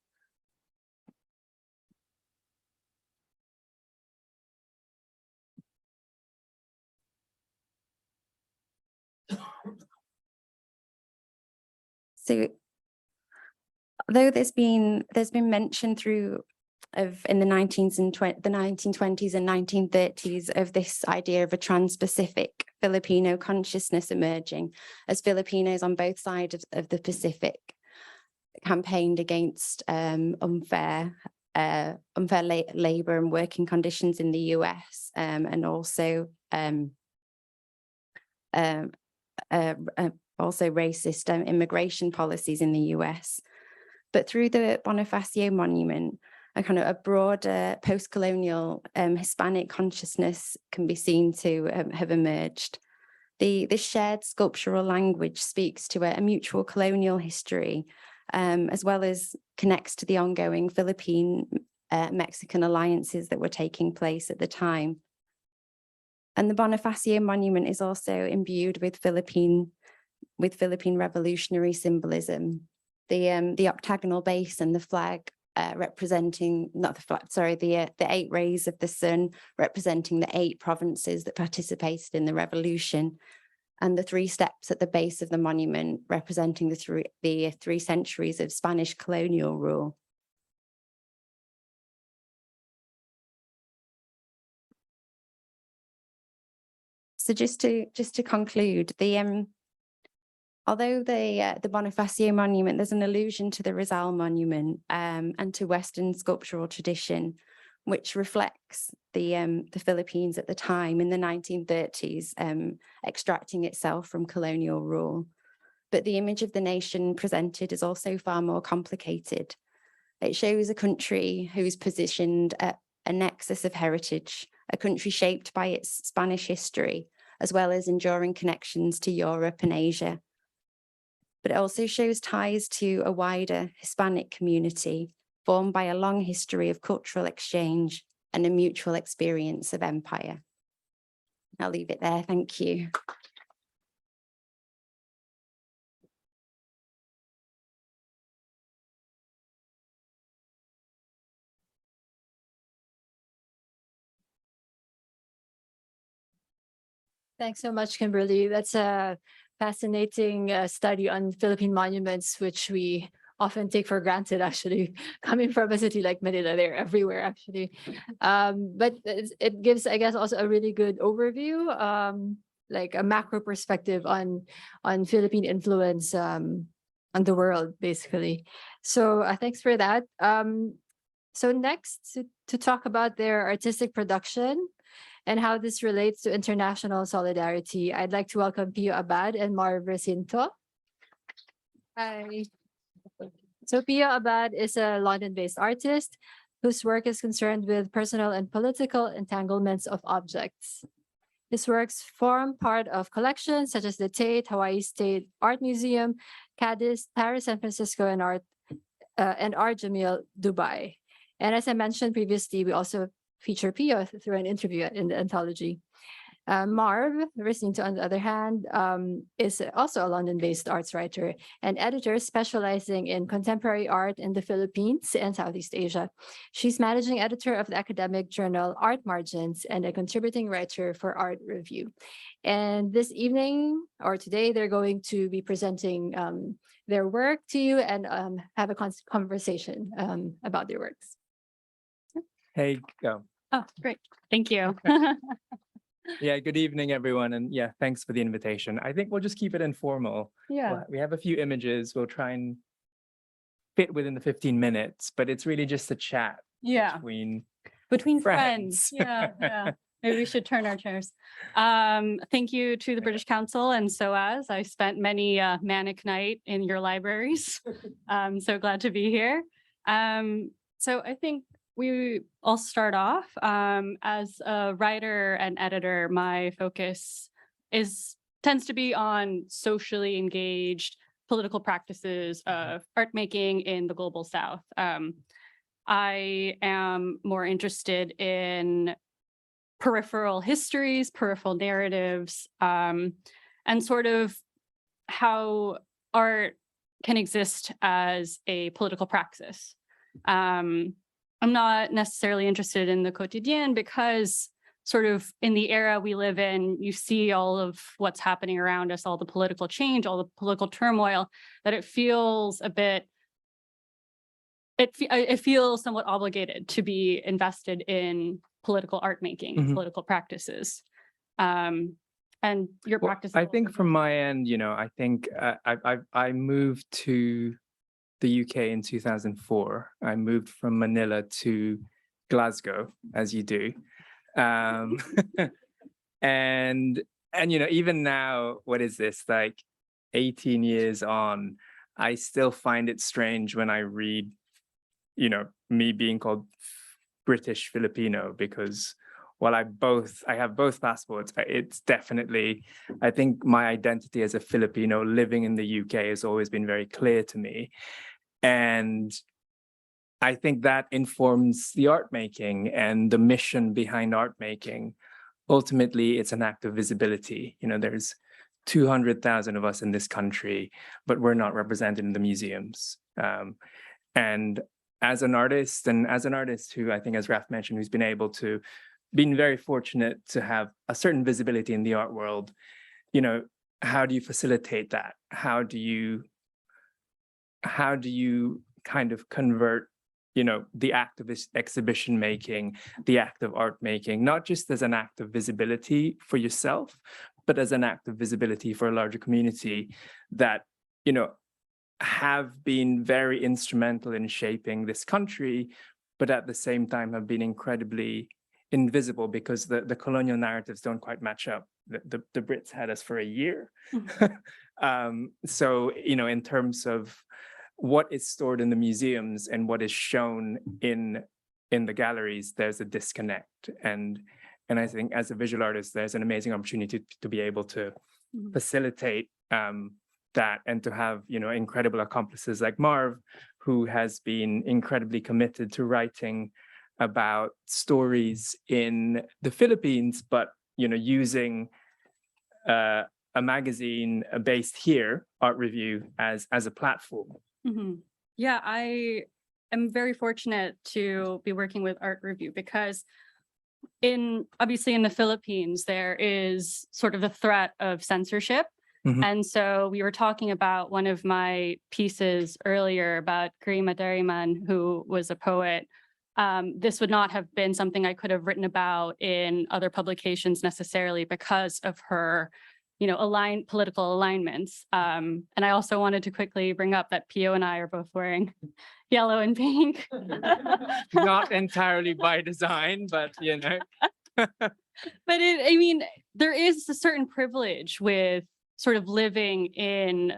So, although there's been mention in the 1920s and 1930s of this idea of a trans-Pacific Filipino consciousness emerging, as Filipinos on both sides of the Pacific campaigned against unfair labor and working conditions in the US, and also racist immigration policies in the US. But through the Bonifacio Monument, a broader post-colonial Hispanic consciousness can be seen to have emerged. This shared sculptural language speaks to a mutual colonial history, as well as connects to the ongoing Philippine-Mexican alliances that were taking place at the time. And the Bonifacio Monument is also imbued with Philippine revolutionary symbolism. The octagonal base and the flag representing, the 8 rays of the sun representing the 8 provinces that participated in the revolution, and the 3 steps at the base of the monument representing the 3 centuries of Spanish colonial rule. So just to conclude, although the Bonifacio Monument, there's an allusion to the Rizal Monument and to Western sculptural tradition, which reflects the Philippines at the time in the 1930s, extracting itself from colonial rule. But the image of the nation presented is also far more complicated. It shows a country who's positioned at a nexus of heritage, a country shaped by its Spanish history, as well as enduring connections to Europe and Asia. But it also shows ties to a wider Hispanic community formed by a long history of cultural exchange and a mutual experience of empire. I'll leave it there. Thank you. Thanks so much, Kimberly. That's a fascinating study on Philippine monuments, which we often take for granted, actually. Coming from a city like Manila, they're everywhere, actually. But it gives, I guess, also a really good overview, like a macro perspective on Philippine influence on the world, basically. So thanks for that. So next, to talk about their artistic production and how this relates to international solidarity, I'd like to welcome Pio Abad and Marv Recinto. Hi. So Pio Abad is a London-based artist whose work is concerned with personal and political entanglements of objects. His works form part of collections such as the Tate, Hawaii State Art Museum, Cadiz, Paris, San Francisco, and Art Jamil, Dubai. And as I mentioned previously, we also feature Pio through an interview in the anthology. Marv Recinto, on the other hand, is also a London-based arts writer and editor specializing in contemporary art in the Philippines and Southeast Asia. She's managing editor of the academic journal Art Margins and a contributing writer for Art Review. And this evening, or today, they're going to be presenting their work to you and have a conversation about their works. Hey, go. Oh, great. Thank you. Yeah, good evening, everyone. And yeah, thanks for the invitation. I think we'll just keep it informal. Yeah. We have a few images. We'll try and fit within the 15 minutes, but it's really just a chat Yeah. between friends. friends. Yeah. Maybe we should turn our chairs. Thank you to the British Council and SOAS. I spent many manic night in your libraries. I'm so glad to be here. So I think I'll start off. As a writer and editor, my focus tends to be on socially engaged political practices of art making in the global South. I am more interested in peripheral histories, peripheral narratives, and sort of how art can exist as a political praxis. I'm not necessarily interested in the quotidien because sort of in the era we live in, you see all of what's happening around us, all the political change, all the political turmoil, that it feels a bit, it feels somewhat obligated to be invested in political art making, political practices. And your practice. I think from my end, I think I moved to the UK in 2004. I moved from Manila to Glasgow, as you do. And even now, what is this, like 18 years on, I still find it strange when I read, me being called British Filipino, because while I have both passports, it's definitely, I think my identity as a Filipino living in the UK has always been very clear to me. And I think that informs the art making and the mission behind art making. Ultimately, it's an act of visibility. There's 200,000 of us in this country, but we're not represented in the museums. And as an artist who I think, as Raf mentioned, who's been very fortunate to have a certain visibility in the art world, how do you facilitate that? How do you kind of convert, the act of exhibition making, the act of art making, not just as an act of visibility for yourself, but as an act of visibility for a larger community that, have been very instrumental in shaping this country, but at the same time have been incredibly invisible because the colonial narratives don't quite match up. The Brits had us for a year. So, in terms of what is stored in the museums and what is shown in the galleries, there's a disconnect. And I think as a visual artist, there's an amazing opportunity to be able to facilitate that and to have, incredible accomplices like Marv, who has been incredibly committed to writing about stories in the Philippines, but, using a magazine based here, Art Review, as a platform. Yeah, I am very fortunate to be working with Art Review because obviously in the Philippines, there is sort of the threat of censorship Mhm. And so we were talking about one of my pieces earlier about Graeme Earl, who was a poet. This would not have been something I could have written about in other publications necessarily because of her, political alignments. And I also wanted to quickly bring up that Pio and I are both wearing yellow and pink. Not entirely by design, but But there is a certain privilege with sort of living in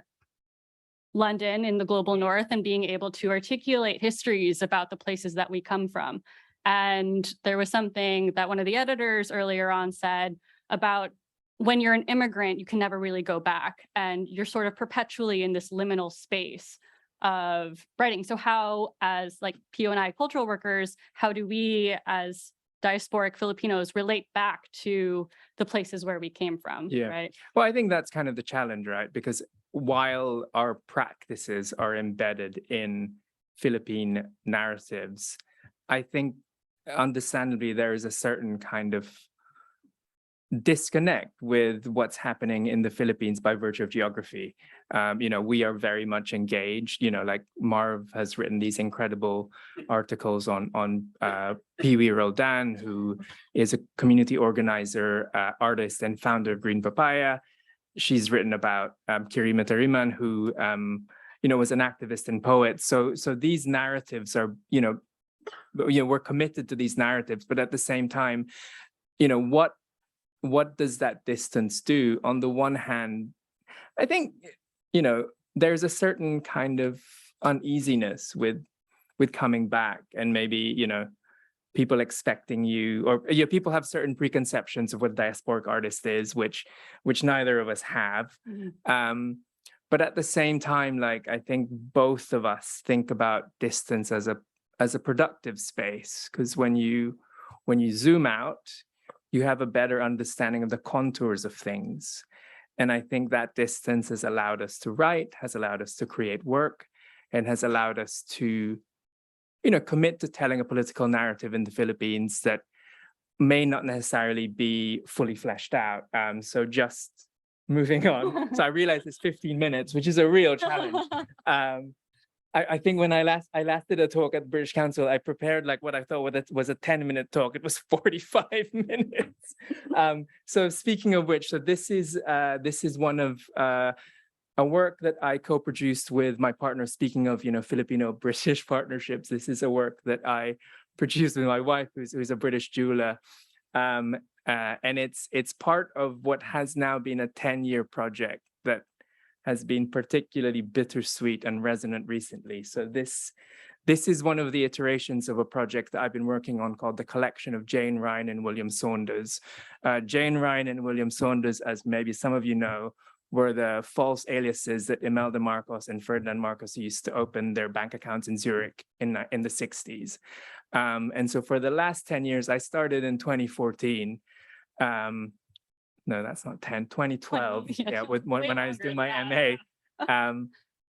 London in the global north and being able to articulate histories about the places that we come from. And there was something that one of the editors earlier on said about when you're an immigrant, you can never really go back and you're sort of perpetually in this liminal space of writing. So how, as like Pio and I, cultural workers, how do we as diasporic Filipinos relate back to the places where we came from, Yeah. right? Well, I think that's kind of the challenge, right? Because while our practices are embedded in Philippine narratives, I think understandably there is a certain kind of disconnect with what's happening in the Philippines by virtue of geography. We are very much engaged, like Marv has written these incredible articles on Pio Abad, who is a community organizer, artist, and founder of Green Papaya. She's written about Keele, who was an activist and poet. So these narratives are, we're committed to these narratives, but at the same time, what does that distance do? On the one hand, I think, there's a certain kind of uneasiness with coming back, and maybe, people expecting you, or people have certain preconceptions of what a diasporic artist is, which neither of us have. But at the same time, like, I think both of us think about distance as a productive space, because when you zoom out, you have a better understanding of the contours of things. And I think that distance has allowed us to write, has allowed us to create work, and has allowed us to, commit to telling a political narrative in the Philippines that may not necessarily be fully fleshed out. So just moving on. So I realize it's 15 minutes, which is a real challenge. I think when I last did a talk at British Council, I prepared like what I thought was a 10-minute talk. It was 45 minutes. So speaking of which, so this is one of a work that I co-produced with my partner. Speaking of Filipino-British partnerships, this is a work that I produced with my wife, who's a British doula, and it's part of what has now been a 10-year project that has been particularly bittersweet and resonant recently. So this is one of the iterations of a project that I've been working on called The Collection of Jane Ryan and William Saunders. Jane Ryan and William Saunders, as maybe some of you know, were the false aliases that Imelda Marcos and Ferdinand Marcos used to open their bank accounts in Zurich in the 60s. And so for the last 10 years, I started in 2014. No, that's not 10, 2012. Yeah, when I was doing my MA.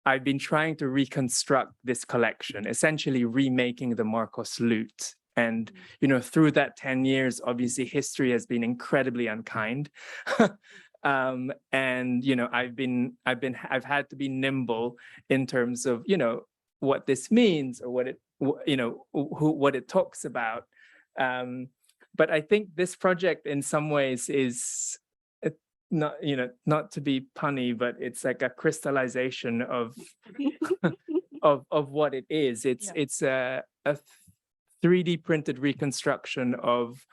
I've been trying to reconstruct this collection, essentially remaking the Marcos loot. And, through that 10 years, obviously history has been incredibly unkind. And, I've had to be nimble in terms of, what this means or what it talks about. But I think this project in some ways is not to be punny, but it's like a crystallization of of what it is. It's a 3D printed reconstruction of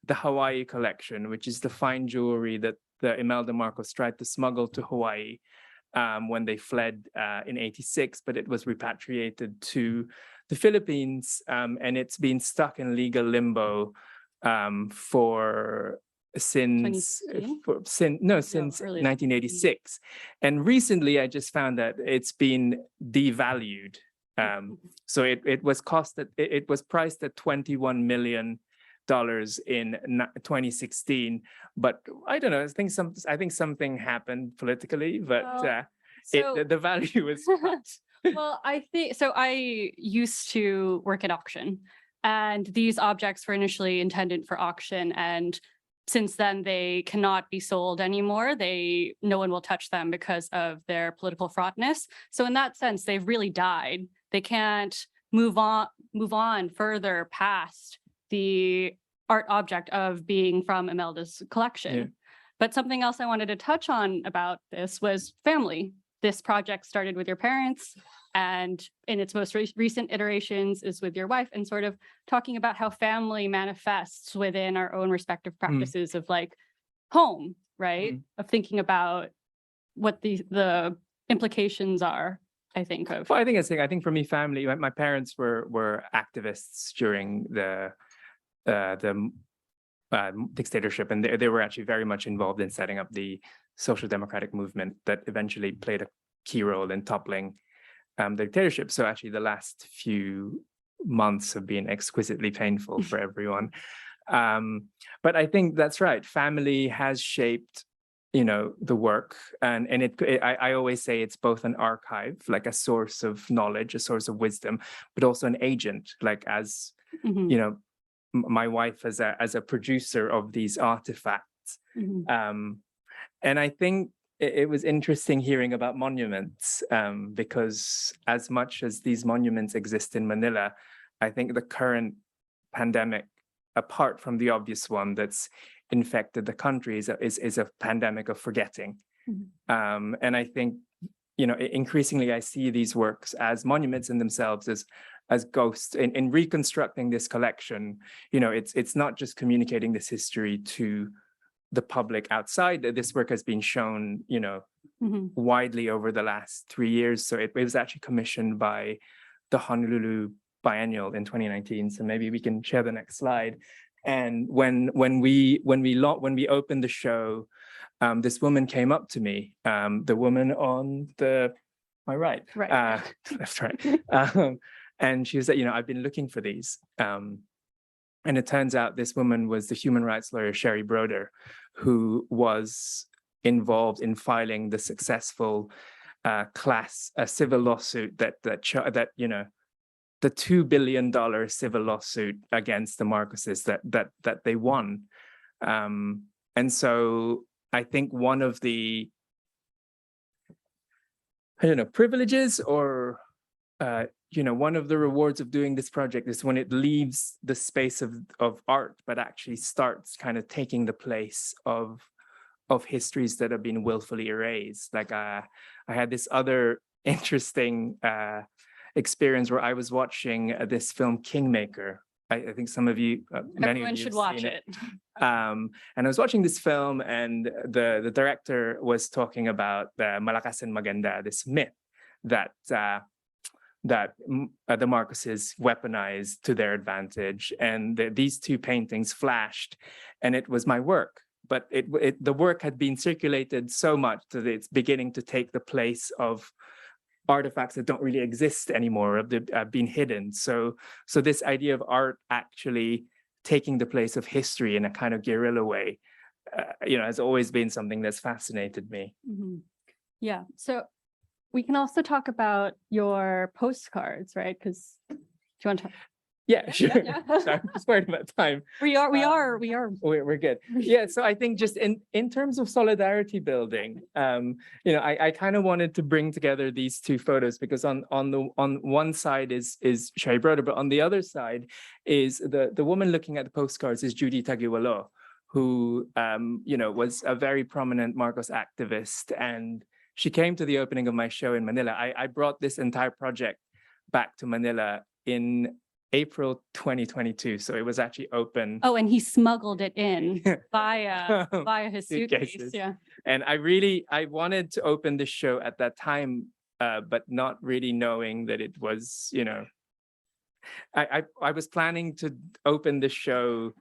the Hawaii collection, which is the fine jewelry that the Imelda Marcos tried to smuggle to Hawaii when they fled in '86, but it was repatriated to the Philippines, and it's been stuck in legal limbo since 1986. And recently I just found that it's been devalued. So it was priced at $21 million in 2016, but I don't know, I think something happened politically, but the value is Well, I think so. I used to work at auction, and these objects were initially intended for auction, and since then, they cannot be sold anymore. No one will touch them because of their political fraughtness. So in that sense, they've really died. They can't move on further past the art object of being from Imelda's collection. Yeah. But something else I wanted to touch on about this was family. This project started with your parents, and in its most recent iterations is with your wife, and sort of talking about how family manifests within our own respective practices of like home, right? Of thinking about what the implications are, I think of. Well, I think for me, family, my parents were activists during the dictatorship, and they were actually very much involved in setting up the social democratic movement that eventually played a key role in toppling the dictatorship. So actually the last few months have been exquisitely painful for everyone. But I think that's right. Family has shaped, the work, and I always say it's both an archive, like a source of knowledge, a source of wisdom, but also an agent, like as, my wife as a producer of these artifacts. And I think it was interesting hearing about monuments, because as much as these monuments exist in Manila, I think the current pandemic, apart from the obvious one that's infected the country, is a pandemic of forgetting. And I think, increasingly I see these works as monuments in themselves, as ghosts. In reconstructing this collection, it's not just communicating this history to the public outside. This work has been shown, widely over the last 3 years. So it was actually commissioned by the Honolulu Biennial in 2019. So maybe we can share the next slide. And when we opened the show, this woman came up to me, the woman on my right, left, right, and she was like, I've been looking for these. And it turns out this woman was the human rights lawyer, Sherry Broder, who was involved in filing the successful civil lawsuit that the $2 billion civil lawsuit against the Marcoses that they won. And so I think one of the, privileges or one of the rewards of doing this project is when it leaves the space of art, but actually starts kind of taking the place of histories that have been willfully erased. Like I had this other interesting experience where I was watching this film Kingmaker. I think some of you, many Everyone of you should have watch seen it. And I was watching this film, and the director was talking about the Malakas and Maganda, this myth that the Marcoses weaponized to their advantage, and these two paintings flashed, and it was my work. But the work had been circulated so much that it's beginning to take the place of artifacts that don't really exist anymore, have been hidden. So this idea of art actually taking the place of history in a kind of guerrilla way, has always been something that's fascinated me. Yeah. So we can also talk about your postcards, right? Because do you want to? Yeah, sure. Yeah. Sorry, I'm just worried about time. We are. We're good. Yeah, so I think just in terms of solidarity building, I kind of wanted to bring together these two photos, because on one side is Sherry Broder, but on the other side is the woman looking at the postcards is Judy Tagiwalo, who was a very prominent Marcos activist, and she came to the opening of my show in Manila. I brought this entire project back to Manila in April 2022, so it was actually open. Oh, and he smuggled it in via his suitcase. Suitcases. Yeah. And I wanted to open the show at that time, but not really knowing that it was, I was planning to open the show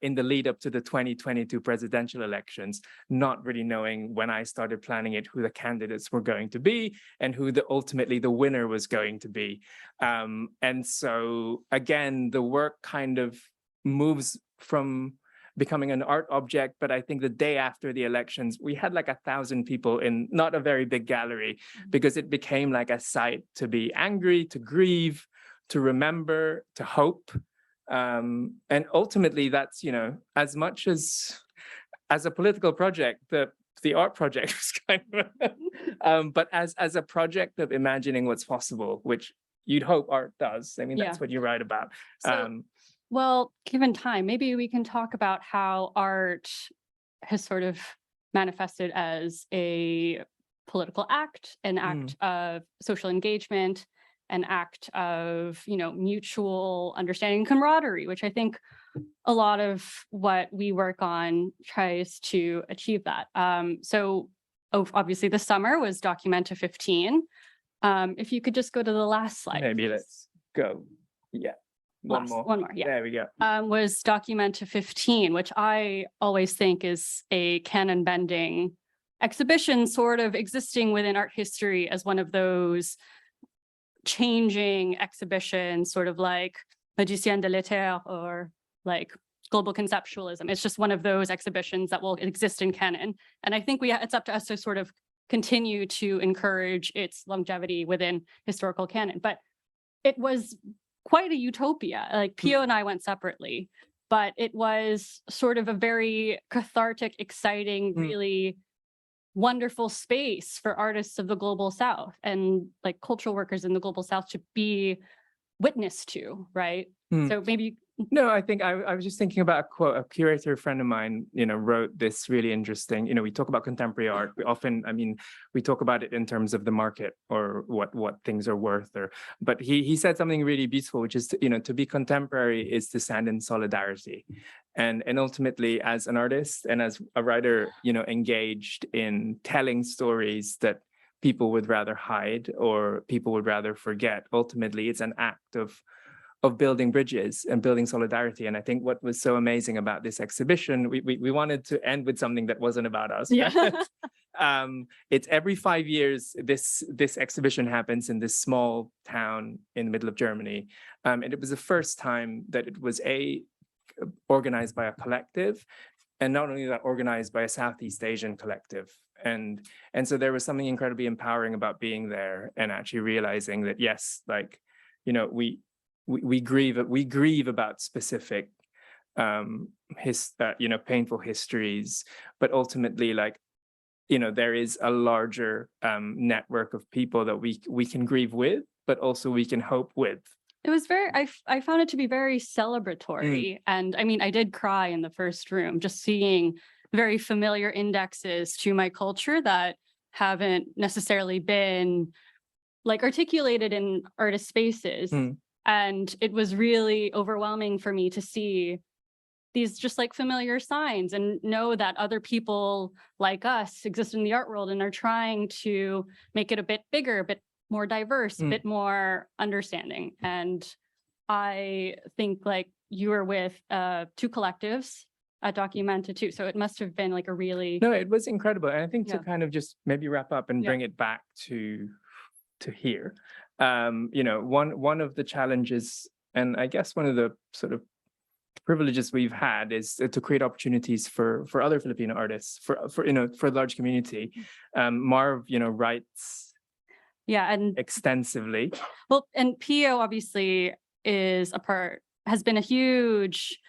in the lead up to the 2022 presidential elections, not really knowing when I started planning it who the candidates were going to be and who ultimately the winner was going to be. And so again, the work kind of moves from becoming an art object, but I think the day after the elections, we had like 1,000 people in not a very big gallery, because it became like a site to be angry, to grieve, to remember, to hope. And ultimately, that's, as much as a political project, the art project was kind of, but as a project of imagining what's possible, which you'd hope art does. I mean, that's Yeah. what you write about. So, well, given time, maybe we can talk about how art has sort of manifested as a political act, an act of social engagement, an act of, mutual understanding and camaraderie, which I think a lot of what we work on tries to achieve that. So obviously the summer was Documenta 15. If you could just go to the last slide. Maybe please. let's go. Yeah. One more. Yeah. There we go. Was Documenta 15, which I always think is a canon bending exhibition sort of existing within art history as one of those changing exhibitions, sort of like Magicien de l'Éther or like Global Conceptualism. It's just one of those exhibitions that will exist in canon. And I think it's up to us to sort of continue to encourage its longevity within historical canon. But it was quite a utopia. Like Pio and I went separately, but it was sort of a very cathartic, exciting, really wonderful space for artists of the Global South and like cultural workers in the Global South to be witness to, right? So maybe No, I think I was just thinking about a quote. A curator friend of mine, wrote this really interesting. We talk about contemporary art. We often, we talk about it in terms of the market or what things are worth. But he said something really beautiful, which is to be contemporary is to stand in solidarity, and ultimately as an artist and as a writer, engaged in telling stories that people would rather hide or people would rather forget. Ultimately, it's an act of building bridges and building solidarity. And I think what was so amazing about this exhibition, we wanted to end with something that wasn't about us. Yeah. It's every 5 years, this exhibition happens in this small town in the middle of Germany. And it was the first time that it was organized by a collective, and not only that, organized by a Southeast Asian collective. And so there was something incredibly empowering about being there and actually realizing that, yes, like, we grieve about specific painful histories, but ultimately, like, there is a larger network of people that we can grieve with, but also we can hope with. it was I found it to be very celebratory. And I mean, I did cry in the first room, just seeing very familiar indexes to my culture that haven't necessarily been like articulated in artist spaces. And it was really overwhelming for me to see these just like familiar signs and know that other people like us exist in the art world and are trying to make it a bit bigger, a bit more diverse, a bit more understanding. And I think like you were with 2 collectives at Documenta too. So it must have been like a really... No, it was incredible. And I think to Yeah. kind of just maybe wrap up and Yeah. bring it back to here. One of the challenges, and I guess one of the sort of privileges we've had is to create opportunities for other Filipino artists, for a large community. Marv, writes and extensively. well, and Pio obviously has been a huge,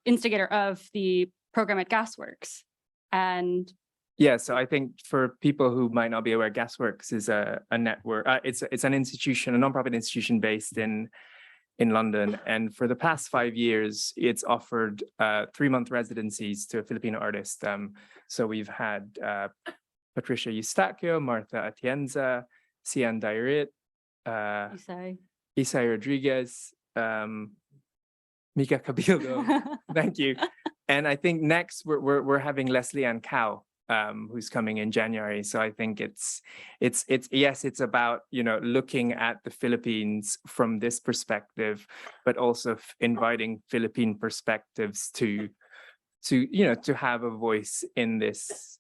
instigator of the program at Gasworks. And Yeah, so I think for people who might not be aware, Gasworks is a network. It's an institution, a nonprofit institution based in London, and for the past 5 years, it's offered 3-month residencies to Filipino artists. So we've had Patricia Eustaquio, Martha Atienza, Sian Dairit, Isai Rodriguez, Mika Cabildo. Thank you. And I think next we're having Leslie Ann Cow, who's coming in January. So I think it's about, looking at the Philippines from this perspective, but also inviting Philippine perspectives to have a voice in this,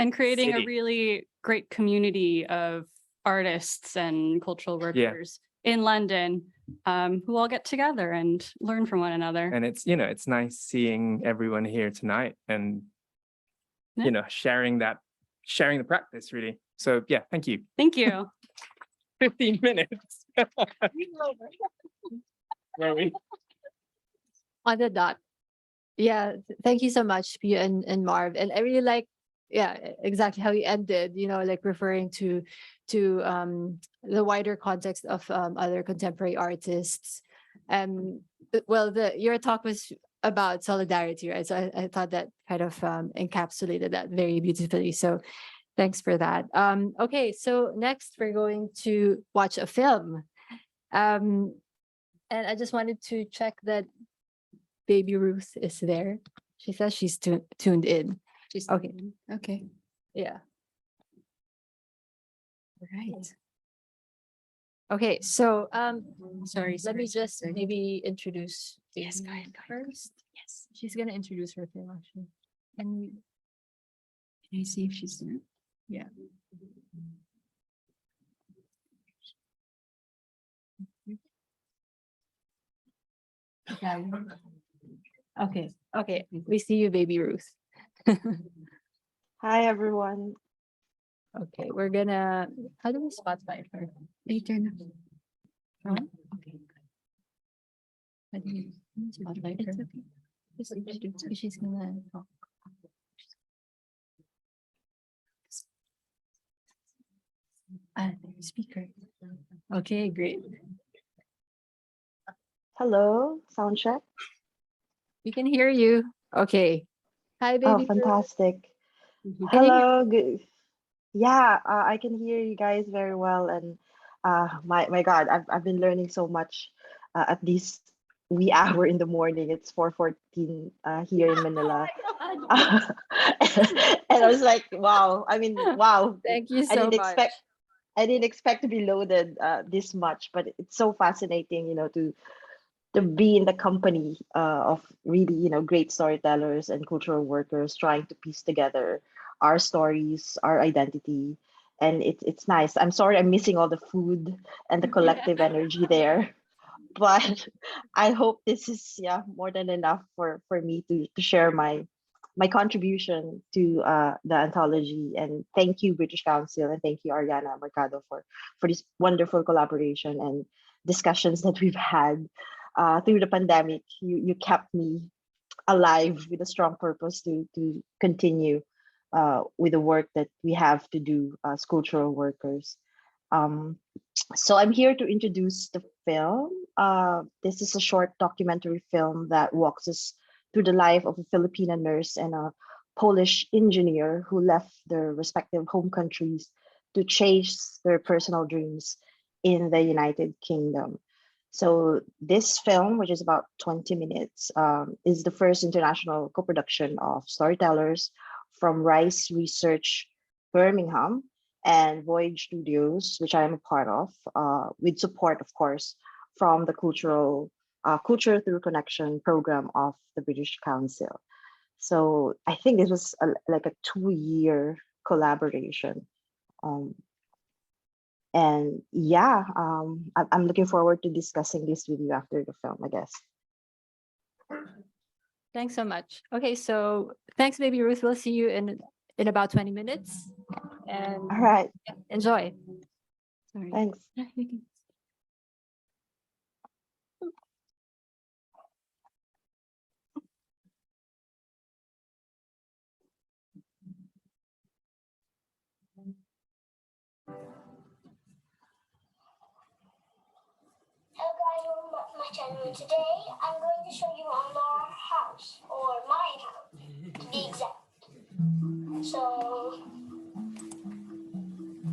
and creating city. a really great community of artists and cultural workers in London, who all get together and learn from one another. And it's nice seeing everyone here tonight and, sharing the practice really. So yeah, thank you. Thank you. 15 minutes. Were we? On the dot. Yeah, thank you so much, Pio and Marv. And I really like, yeah, exactly how you ended, like referring to the wider context of other contemporary artists. Well, your talk was about solidarity, right? So I thought that kind of encapsulated that very beautifully. So thanks for that. Okay, so next we're going to watch a film. And I just wanted to check that baby Ruth is there. She says she's tuned in. Okay. Okay. Yeah. Right. Okay, so Sorry. let me just maybe introduce Yes, go Amy ahead. first. Yes, she's gonna introduce her film actually. And Can I see if she's there? yeah. Okay, okay. We see you, baby Ruth. Hi, everyone. Okay, we're gonna, how do we spotlight her? Later na. Oh, okay. How do we spotlight her? It's okay. She's gonna talk. Speaker. Okay, great. Hello, sound check. We can hear you. Okay. Hi, baby. Oh, Ruth. fantastic. Can you hear- Hello, good. Yeah, I can hear you guys very well, and my God, I've been learning so much at this wee hour in the morning. It's 4:14 here in Manila. And I was like, wow. I mean, wow. Thank you I so didn't much. expect I didn't expect to be loaded this much, but it's so fascinating, to be in the company of really, great storytellers and cultural workers trying to piece together our stories, our identity. And it's nice. I'm sorry I'm missing all the food and the collective energy there. But I hope this is more than enough for me to share my contribution to the anthology. And thank you, British Council, and thank you, Arianna Mercado, for this wonderful collaboration and discussions that we've had through the pandemic. You kept me alive with a strong purpose to continue with the work that we have to do as cultural workers. So I'm here to introduce the film. This is a short documentary film that walks us through the life of a Filipino nurse and a Polish engineer who left their respective home countries to chase their personal dreams in the United Kingdom. So this film, which is about 20 minutes, is the first international co-production of storytellers from Rice Research Birmingham and Voyage Studios, which I am a part of, with support, of course, from the Culture Through Connection program of the British Council. So I think this was like a 2-year collaboration. And yeah, I'm looking forward to discussing this with you after the film, I guess. Thanks so much. Okay, so thanks, baby Ruth. We'll see you in about 20 minutes. And All right, enjoy. Sorry. thanks. Hello guys, welcome back to my channel, and today I'm going to show you our house, or my house, to be exact. So,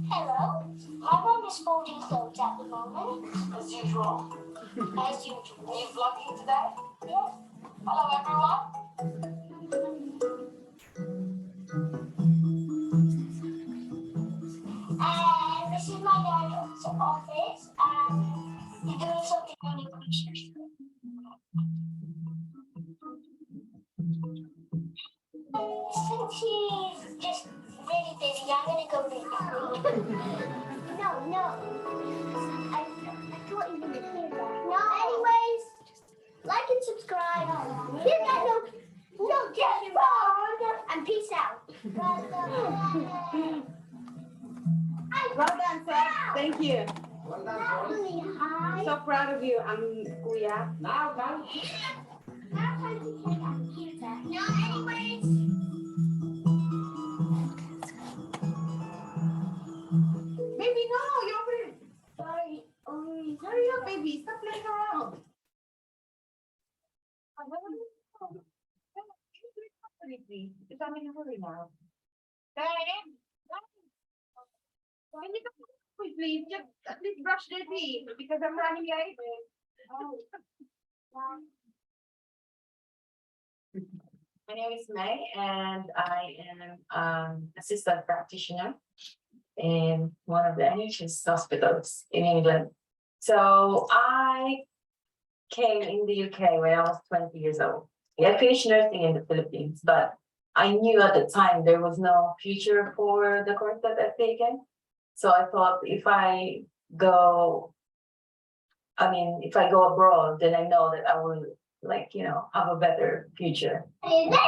hello. My mom is folding clothes at the moment. As usual. As usual. Are you vlogging today? Yes. Hello everyone. And this is my dad's office, and he's doing something really precious. Since he's just really busy, I'm gonna go read No. I thought you were gonna hear that. No. Anyways, like and subscribe. Hit that notification and peace out. Well done, Seth. Thank you. So proud of you, Kuya. now time to check out the computer. No, anyways. Baby, no, you're Sorry. hurry up, baby. Stop playing around. Please, because I'm in a hurry now. Can you come quick, please? Just at least brush their teeth because I'm running late. My name is May, and I am assistant practitioner in one of the NHS hospitals in England. So I came in the UK when I was 20 years old. I finished nursing in the Philippines, but I knew at the time there was no future for the course that I've taken. So I thought if I go abroad, then I know that I will have a better future. Boys,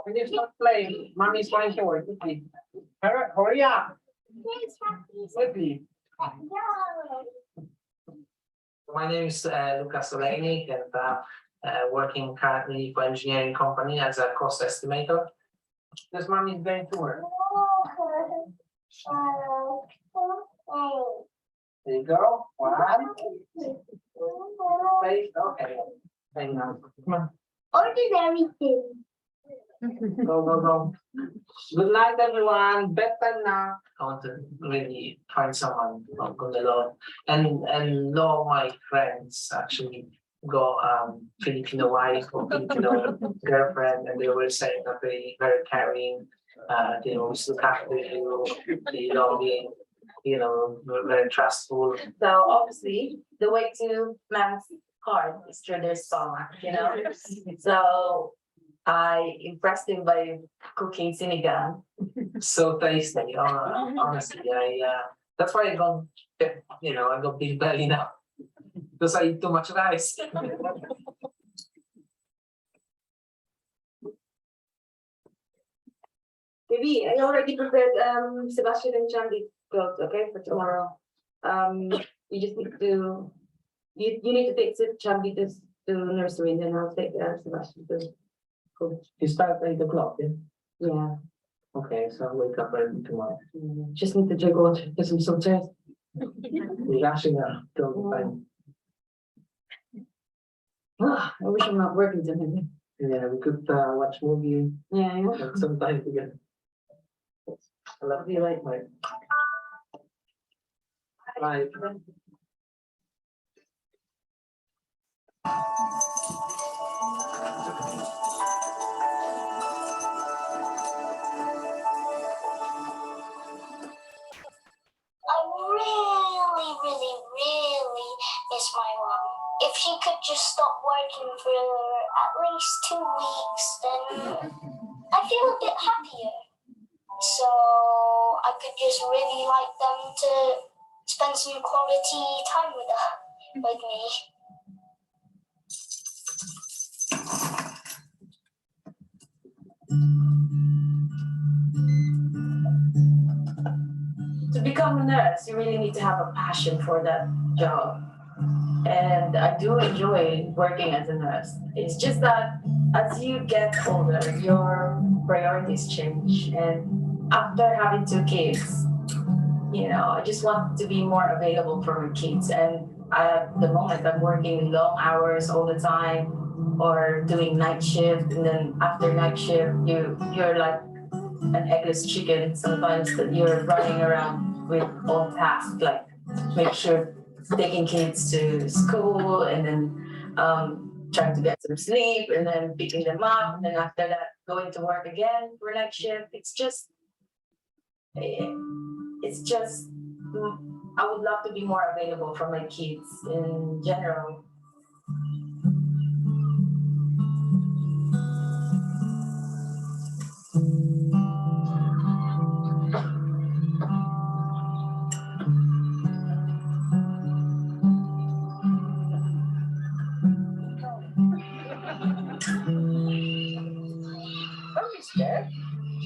when you start playing, mommy's going forward. Hurry up. Quickly. My name is Lucas Soleni, and working currently for engineering company as a cost estimator. This mommy is going to work. There you go. One. Face. Okay. Hang on. Come on. Ordinary thing. Go. Good night, everyone. Bedtime now. I want to really find someone on the law. And all my friends actually go Filipino wife or Filipino girlfriend, and they were saying that they very caring. They always look after you, they loving, very trustful. So obviously the way to man's heart is through their stomach, So I impressed him by cooking sinigang. So tasty, honestly. That's why I got big belly now. Because I eat too much rice. Baby, I already prepared Sebastian and Chandy clothes, okay, for tomorrow. You just need to you need to take Chandy to nursery, and then I'll take Sebastian to school. You start at 8 o'clock, yeah? Yeah. Okay, so I'll wake up early tomorrow. Just need to drink water because I'm so tired. You're actually till the time. I wish I'm not working tonight. Yeah, we could watch movie. Yeah. Have some time together. I love you, right, Mike? Bye. I really, really, really miss my mom. If she could just stop working for at least 2 weeks, then I feel a bit happier. So I could just really like them to spend some quality time with me. To become a nurse, you really need to have a passion for that job. And I do enjoy working as a nurse. It's just that as you get older, your priorities change. And after having 2 kids, I just want to be more available for my kids. And at the moment, I'm working long hours all the time or doing night shift. And then after night shift, you're like an eggless chicken sometimes, that you're running around with all tasks, like make sure taking kids to school and then trying to get some sleep and then picking them up, and then after that going to work again for night shift. It's just I would love to be more available for my kids in general.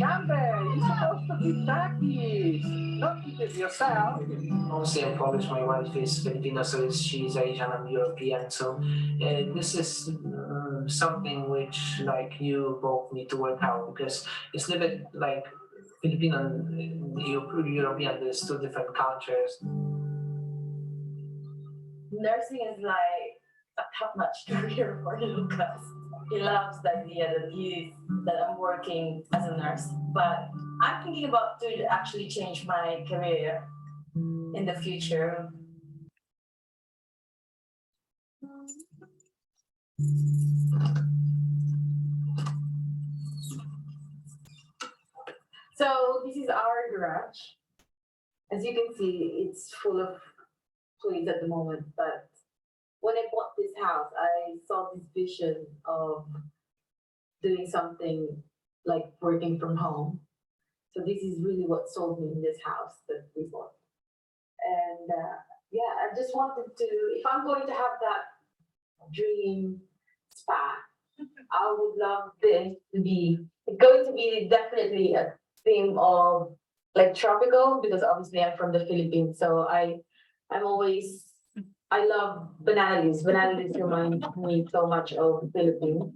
Champion, you're supposed to be practice, not keep it yourself. Mostly in Polish, my wife is Filipino, so she's Asian and European. So this is something which like you both need to work out because it's a little bit like Filipino and European, there's two different cultures. Nursing is like a top-notch career for Lucas. He loves the idea that I'm working as a nurse, but I'm thinking about to actually change my career in the future. So this is our garage. As you can see, it's full of toys at the moment, but when I bought this house, I saw this vision of doing something like working from home. So this is really what sold me in this house that we bought. And yeah, I just wanted to, if I'm going to have that dream spa, I would love this to be, it's going to be definitely a theme of like tropical, because obviously I'm from the Philippines. So I'm always, I love banana leaves. Banana leaves remind me so much of Philippines.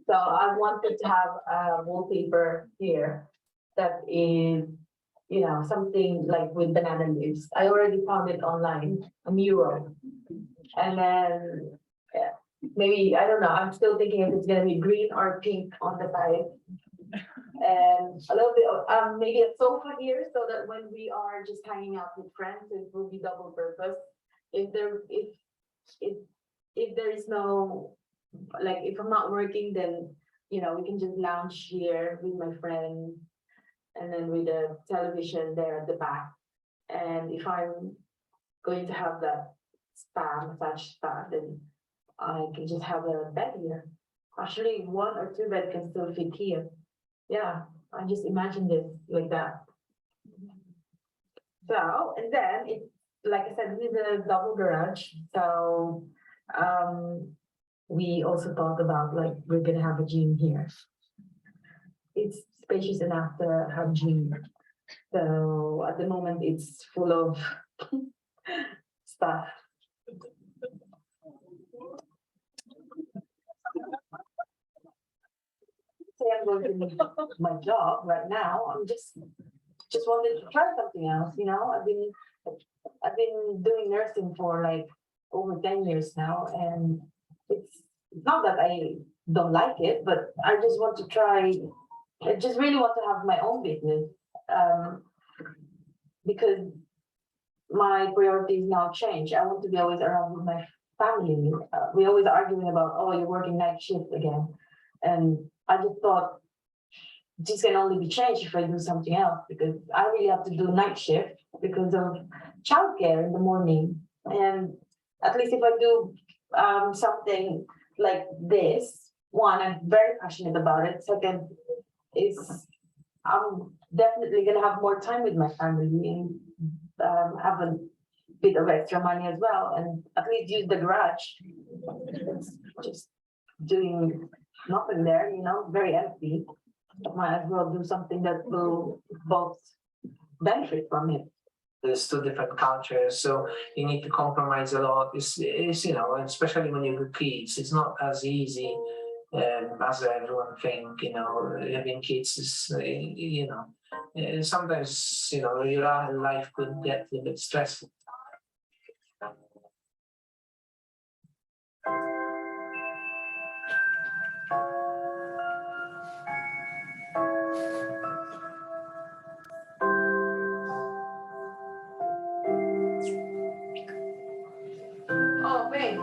So I wanted to have a wallpaper here that is, you know, something like with banana leaves. I already found it online, a mural. And then, yeah, maybe, I don't know, I'm still thinking if it's gonna be green or pink on the side. And a little bit of, maybe a sofa here so that when we are just hanging out with friends, it will be double purpose. If there is no, like if I'm not working, then you know we can just lounge here with my friend, and then with the television there at the back. And if I'm going to have that massage spa, then I can just have a bed here. Actually, 1 or 2 beds can still fit here. Yeah, I just imagine this like that. So, and then it, like I said, this is a double garage. So we also thought about like we're gonna have a gym here. It's spacious enough to have gym. So at the moment it's full of stuff. Say I'm going to leave my job right now. I'm just wanted to try something else, you know. I've been doing nursing for like over 10 years now, and it's not that I don't like it, but I just want to try. I just really want to have my own business because my priorities now change. I want to be always around with my family. We always arguing about, oh, you're working night shift again, and I just thought this can only be changed if I do something else, because I really have to do night shift because of childcare in the morning. And at least if I do something like this, one, I'm very passionate about it. Second, is I'm definitely gonna have more time with my family and have a bit of extra money as well, and at least use the garage. It's just doing nothing there, you know, very empty. Might as well do something that will both benefit from it. There's two different cultures, so you need to compromise a lot. It's you know, especially when you're kids, it's not as easy as everyone think. You know, having kids is you know, sometimes you know your life could get a bit stressful. Oh, wait.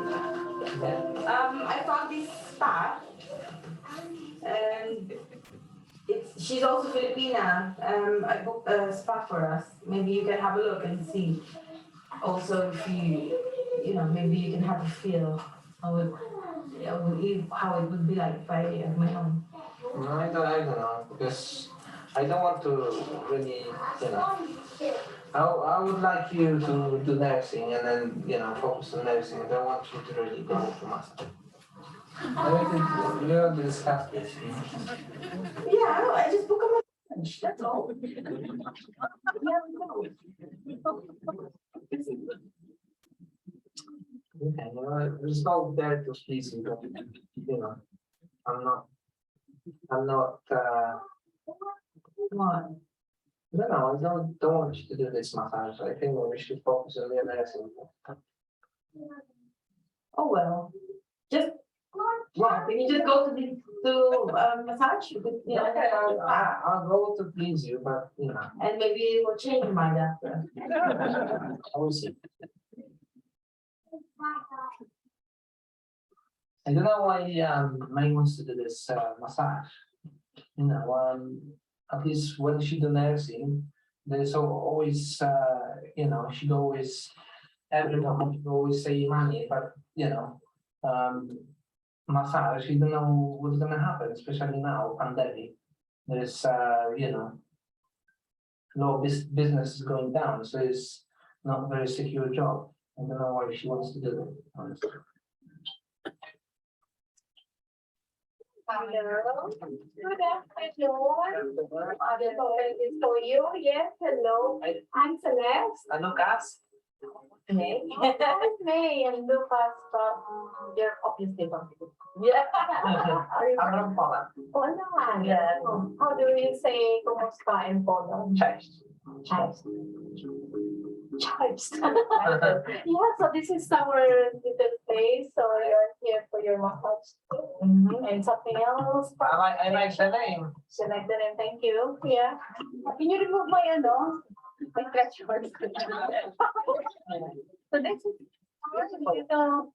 I found this spa, and she's also Filipina. I booked a spa for us. Maybe you can have a look and see. Also, if you know, maybe you can have a feel how it would be like if I have my own. No, I don't know, because I don't want to really, you know. I would like you to do nursing and then, you know, focus on nursing. I don't want you to really go into master. We already discussed this. Yeah, I just book a bench, that's all. Okay, there's no there to please you, but you know, I'm not, One. no, I don't want you to do this massage. I think we should focus on the lesson. Oh, well, just, well, can you just go to massage? Because, you know, Okay, I'll go to please you, but you know, and maybe we'll change your mind after. I will see. I don't know why May wants to do this massage. You know, at least when she do nursing, there's always you know, she'd always every time she'd always say money, but you know, massage, you don't know what's gonna happen, especially now, pandemic. There's you know, business is going down, so it's not a very secure job. I don't know why she wants to do it, honestly. Hello. Good afternoon. It's for you. Yes, hello. I'm Celeste. Ano, Cass? May. May and Lucas from your obviously from yeah. Abraham pala. Oo naman. Yeah. How do we say kumusta in Poland? Cześć. Cześć. Cześć. Yeah, so this is our little place. So you're here for your massage. And something else. I like the name. So like the name, thank you. Yeah. Can you remove my my stretch shorts? So this is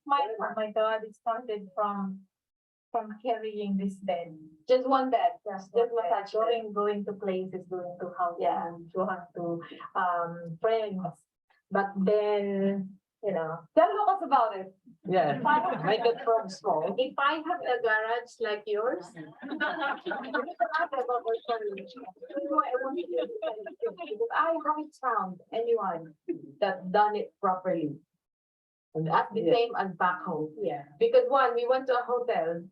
my God, it started from carrying this bed. Just one bed, just massage, going to places, going to houses, to friends. But then, you know, tell us about it. Yeah, make it from small. If I have a garage like yours, I haven't found anyone that done it properly. And at the same as back home. Yeah. Because one, we went to a hotel.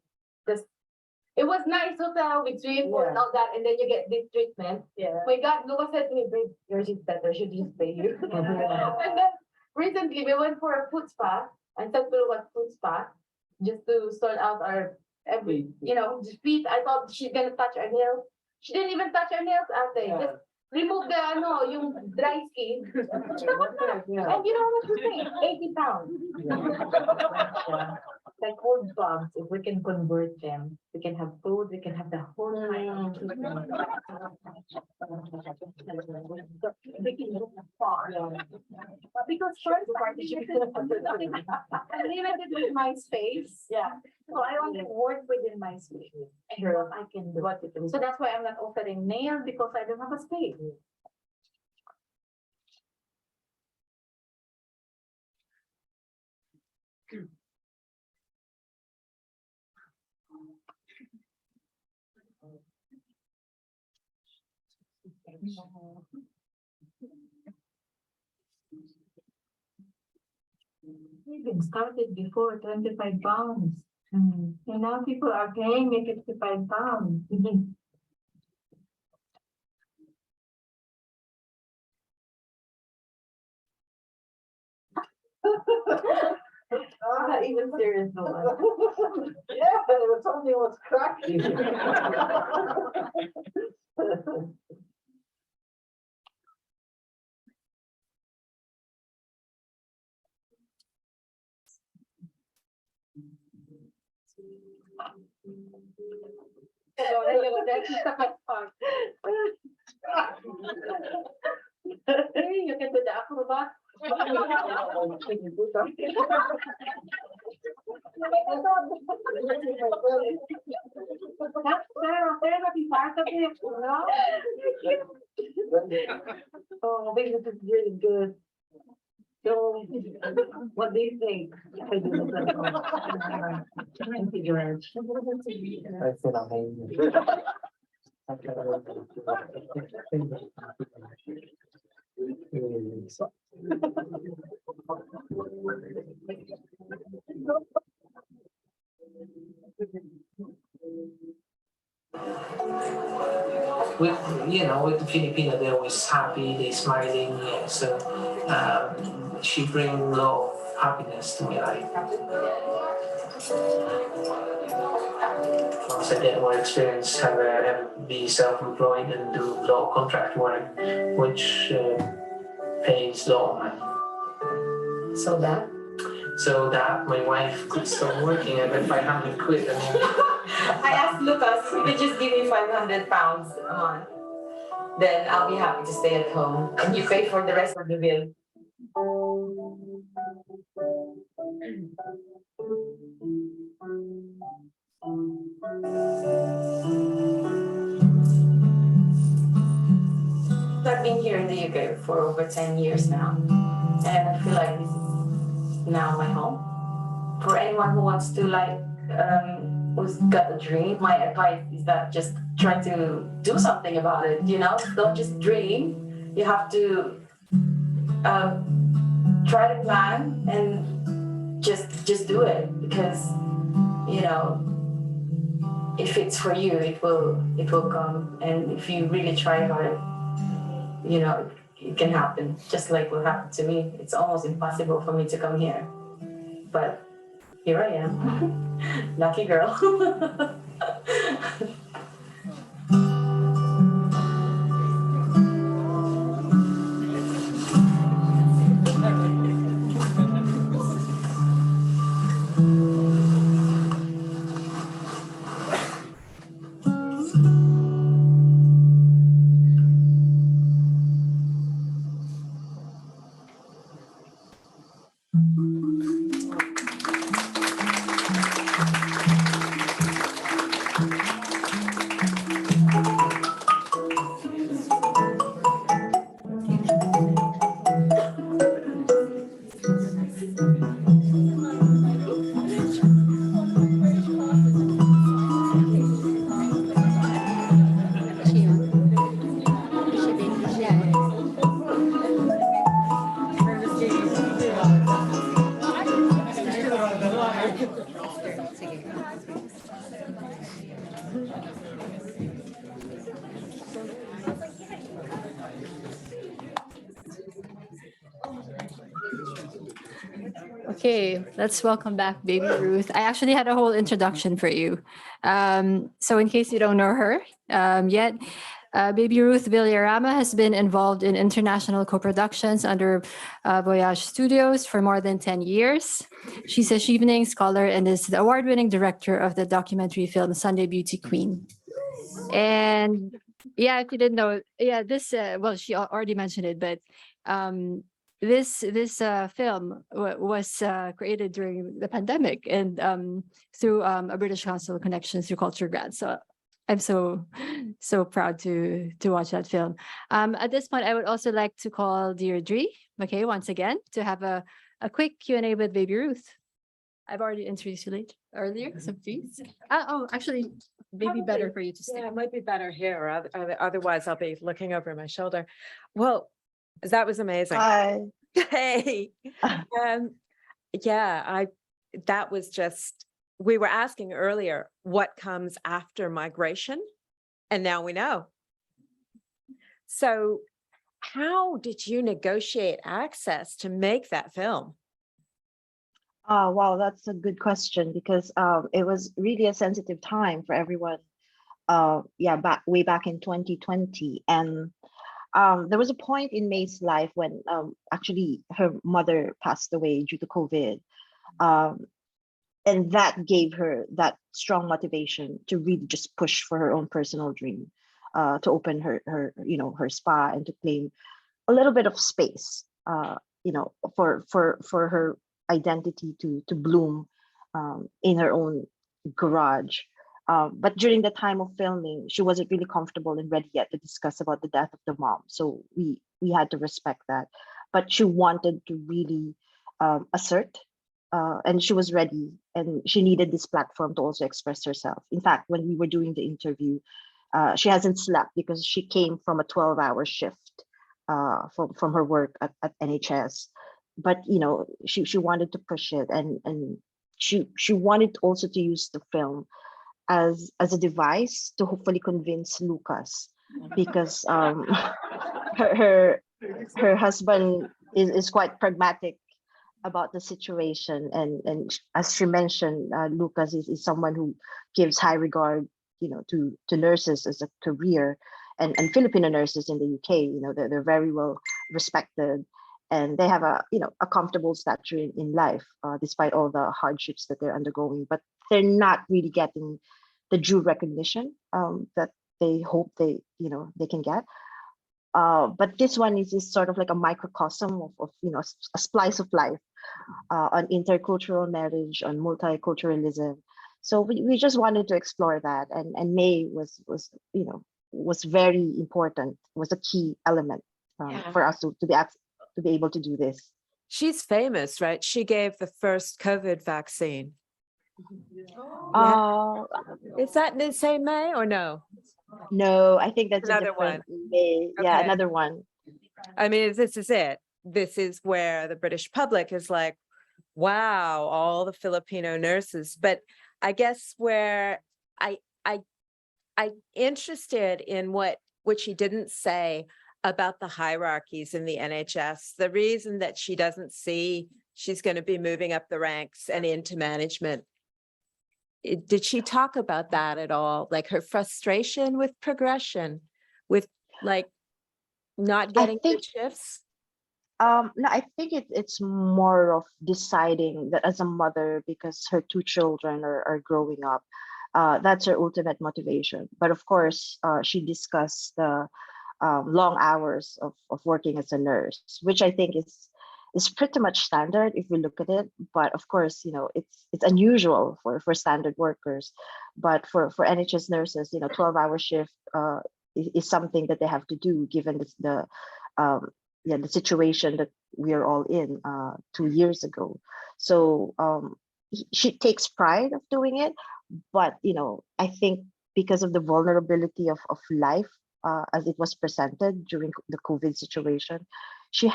It was nice hotel with swimming pool and all that, and then you get this treatment. Yeah. My God, Lucas said to me, babe, yours is better, should just pay you. And then recently we went for a foot spa, and said to what foot spa, just to sort out our feet. I thought she's gonna touch our nails. She didn't even touch our nails after. Just remove the yung dry skin. And you know what you say? 80 pounds. Like old bugs, if we can convert them, we can have food, we can have the whole time. Because first I'm limited with my space. Yeah. So I only work within my space. Sure, I can do what it is. So that's why I'm not offering nails because I don't have a space. Even started before 25 pounds. And now people are paying me 55 pounds. Not even serious, no one. Yeah, it was only was cracking. You can do the acrobat. Therapy part of it, you know? Oh, I think this is really good. So, what do you think? I do the thank you, George. I feel amazing. with with the Filipino, they're always happy, they're smiling. Yeah. So she brings a lot of happiness to my life. Once I get more experience, be self-employed and do a lot of contract work, which pays a lot of money. So that my wife could stop working and then 500 quid. I asked Lucas if he could just give me 500 pounds a month. Then I'll be happy to stay at home and you pay for the rest of the bill. I've been here in the UK for over 10 years now, and I feel like this is now my home. For anyone who wants to who's got a dream, my advice is that just try to do something about it, don't just dream. You have to try to plan and just do it, because if it's for you, it will come. And if you really try hard, it can happen, just like what happened to me. It's almost impossible for me to come here, but here I am. Lucky girl. Okay, let's welcome back baby Ruth. I actually had a whole introduction for you. So in case you don't know her yet, baby Ruth Villarama has been involved in international co-productions under Voyage Studios for more than 10 years. She's a Chevening scholar and is the award-winning director of the documentary film Sunday Beauty Queen. And yeah, if you didn't know, yeah, this, well, she already mentioned it, but this film was created during the pandemic and through a British Council connection through Culture Grant. So I'm so proud to watch that film. At this point, I would also like to call Deirdre McKay once again to have a quick Q&A with baby Ruth. I've already introduced you earlier, so please. Oh, actually, maybe better for you to stay. Yeah, it might be better here, or otherwise I'll be looking over my shoulder. Well, that was amazing. Hi. Hey. Yeah, that was just, we were asking earlier what comes after migration, and now we know. So how did you negotiate access to make that film? Wow, that's a good question, because it was really a sensitive time for everyone. Way back in 2020, and there was a point in May's life when actually her mother passed away due to COVID, and that gave her that strong motivation to really just push for her own personal dream, to open her spa and to claim a little bit of space, for her identity to bloom in her own garage. But during the time of filming, she wasn't really comfortable and ready yet to discuss about the death of the mom. So we had to respect that. But she wanted to really assert, and she was ready, and she needed this platform to also express herself. In fact, when we were doing the interview, she hasn't slept because she came from a 12-hour shift from her work at NHS. But she wanted to push it, and she wanted also to use the film as a device to hopefully convince Lucas, because her her husband is quite pragmatic about the situation, and as she mentioned, Lucas is someone who gives high regard, to nurses as a career, and Filipino nurses in the UK, they're very well respected, and they have a comfortable stature in life, despite all the hardships that they're undergoing, but they're not really getting the due recognition that they hope they can get. But this one is sort of like a microcosm of a slice of life, on intercultural marriage, on multiculturalism. So we just wanted to explore that, and May was very important, was a key element for us to be able to do this. She's famous, right? She gave the first COVID vaccine. Is that the same May or no? No, I think that's Another a different one. May. Yeah, Okay. another one. I mean, this is it. This is where the British public is like, wow, all the Filipino nurses. But I guess where I'm interested in what she didn't say about the hierarchies in the NHS. The reason that she doesn't see she's going to be moving up the ranks and into management. Did she talk about that at all? Like her frustration with progression, with like not getting good shifts? No, I think it's more of deciding that as a mother, because her two children are growing up, that's her ultimate motivation. But of course, she discussed the long hours of working as a nurse, which I think is pretty much standard if we look at it. But of course, it's unusual for standard workers. But for NHS nurses, 12-hour shift is something that they have to do, given the situation that we are all in 2 years ago. So she takes pride of doing it, but I think because of the vulnerability of life, as it was presented during the COVID situation, she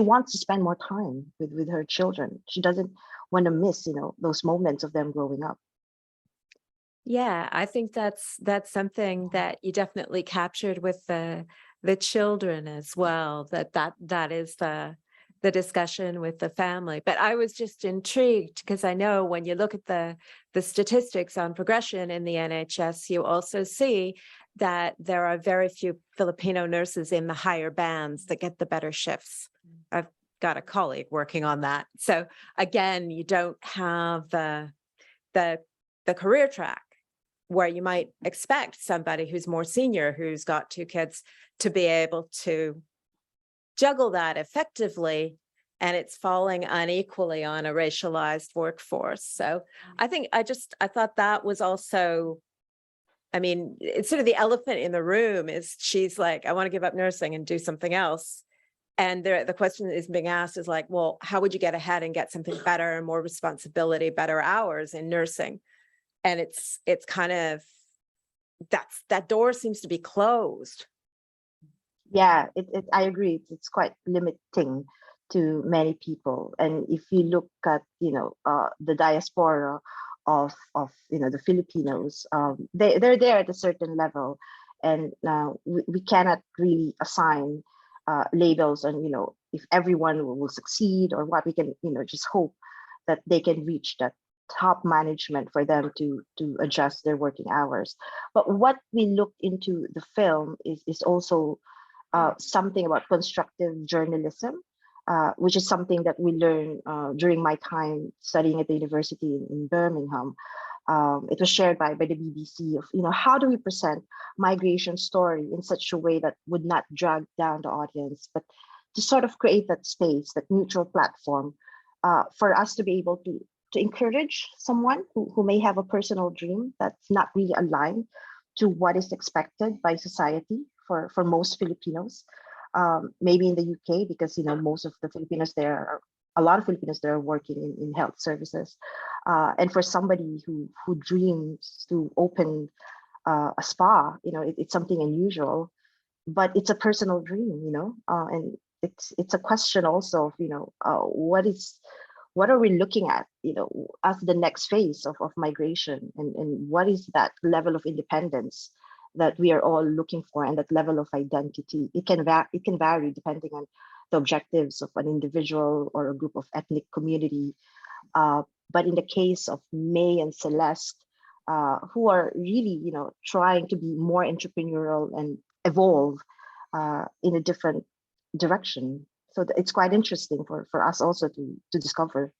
wants to spend more time with her children. She doesn't want to miss those moments of them growing up. Yeah, I think that's something that you definitely captured with the children as well, that is the discussion with the family. But I was just intrigued because I know when you look at the statistics on progression in the NHS, you also see that there are very few Filipino nurses in the higher bands that get the better shifts. I've got a colleague working on that. So again, you don't have the career track where you might expect somebody who's more senior, who's got 2 kids, to be able to juggle that effectively, and it's falling unequally on a racialized workforce. So I think I thought that was also, I mean, it's sort of the elephant in the room is she's like, I want to give up nursing and do something else. And the question is being asked is like, well, how would you get ahead and get something better and more responsibility, better hours in nursing? And it's kind of, that door seems to be closed. Yeah, I agree. It's quite limiting to many people. And if you look at, the diaspora of the Filipinos, they're there at a certain level, and we cannot really assign labels on, if everyone will succeed or what. We can, just hope that they can reach that top management for them to adjust their working hours. But what we looked into the film is also something about constructive journalism, which is something that we learned during my time studying at the university in Birmingham. It was shared by the BBC of, how do we present migration story in such a way that would not drag down the audience, but to sort of create that space, that neutral platform for us to be able to encourage someone who may have a personal dream that's not really aligned to what is expected by society for most Filipinos. Maybe in the UK, because most of the Filipinos there are, a lot of Filipinos there are working in health services, and for somebody who dreams to open a spa, it's something unusual, but it's a personal dream, and it's a question also of what are we looking at, as the next phase of migration, and what is that level of independence that we are all looking for, and that level of identity. It can vary depending on the objectives of an individual or a group of ethnic community. But in the case of May and Celeste, who are really, trying to be more entrepreneurial and evolve in a different direction. So it's quite interesting for us also to discover.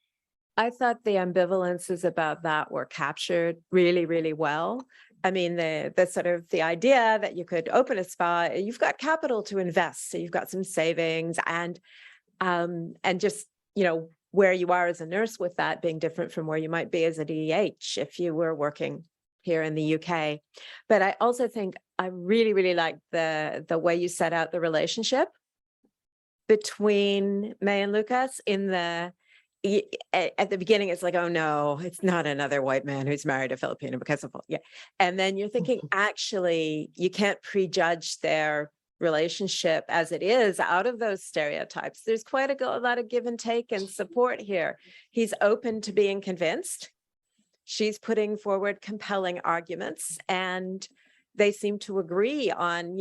I thought the ambivalences about that were captured really, really well. I mean, the sort of the idea that you could open a spa, you've got capital to invest, so you've got some savings, and just, where you are as a nurse with that being different from where you might be as a DEH if you were working here in the UK. But I also think I really, really like the way you set out the relationship between May and Lucas at the beginning. It's like, oh no, it's not another white man who's married a Filipino because of, yeah. And then you're thinking, actually, you can't prejudge their relationship as it is out of those stereotypes. There's quite a lot of give and take and support here. He's open to being convinced. She's putting forward compelling arguments, and they seem to agree on,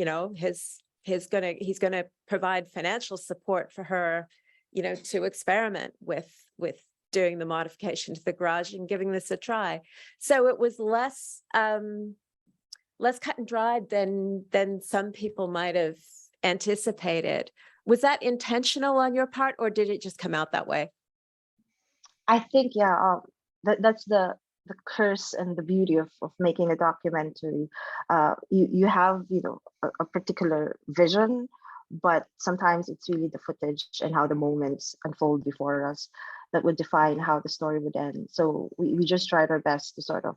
he's gonna provide financial support for her, to experiment with doing the modification to the garage and giving this a try. So it was less cut and dried than some people might have anticipated. Was that intentional on your part, or did it just come out that way? I think, yeah, that's the curse and the beauty of making a documentary. You have, a particular vision, but sometimes it's really the footage and how the moments unfold before us that would define how the story would end. So we just tried our best to sort of,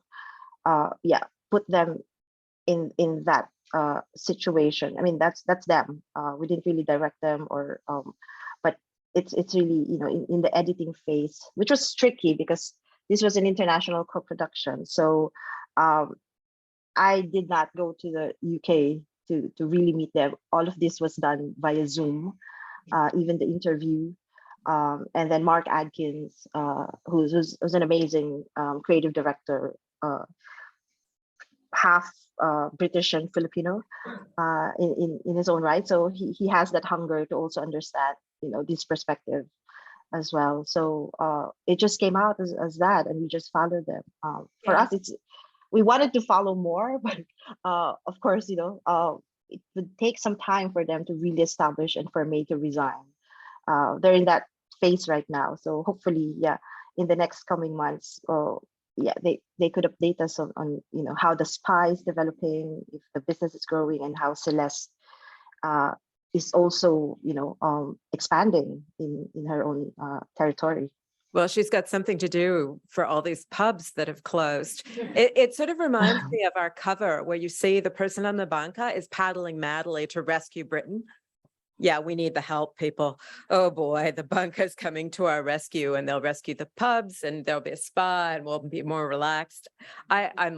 put them in that situation. I mean, that's them. We didn't really direct them, or but it's really, in the editing phase, which was tricky because this was an international co-production. So I did not go to the UK to really meet them. All of this was done via Zoom, even the interview. And then Mark Adkins, who's an amazing creative director, half British and Filipino in his own right. So he has that hunger to also understand, this perspective as well. So it just came out as that, and we just followed them. For us, we wanted to follow more, but of course, it would take some time for them to really establish and for May to resign. They're in that phase right now. So hopefully, in the next coming months, they could update us on how the spa is developing, if the business is growing, and how Celeste is also expanding in her own territory. Well, she's got something to do for all these pubs that have closed. It sort of reminds me of our cover where you see the person on the banca is paddling madly to rescue Britain. Yeah, we need the help, people. Oh boy, the banca's coming to our rescue, and they'll rescue the pubs, and there'll be a spa, and we'll be more relaxed. I'm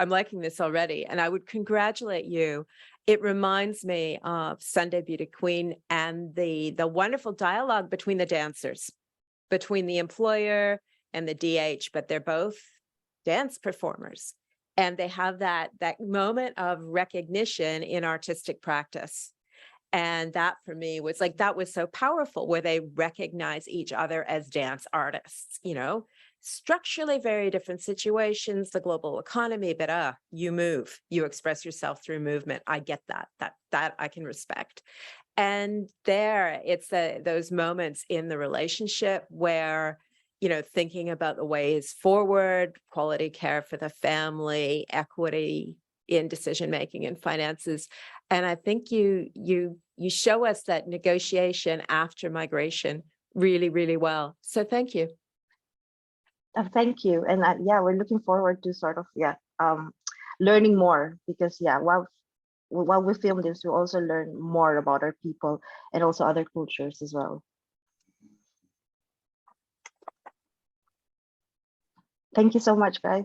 liking this already, and I would congratulate you. It reminds me of Sunday Beauty Queen and the wonderful dialogue between the dancers, between the employer and the DH, but they're both dance performers, and they have that moment of recognition in artistic practice. And that for me was like, that was so powerful, where they recognize each other as dance artists, structurally very different situations, the global economy, but you move, you express yourself through movement. I get that I can respect. And there it's those moments in the relationship where, thinking about the ways forward, quality care for the family, equity in decision-making and finances. And I think you show us that negotiation after migration really, really well. So thank you. Thank you. And we're looking forward to sort of, learning more, because while we film this, we also learn more about our people and also other cultures as well. Thank you so much, guys.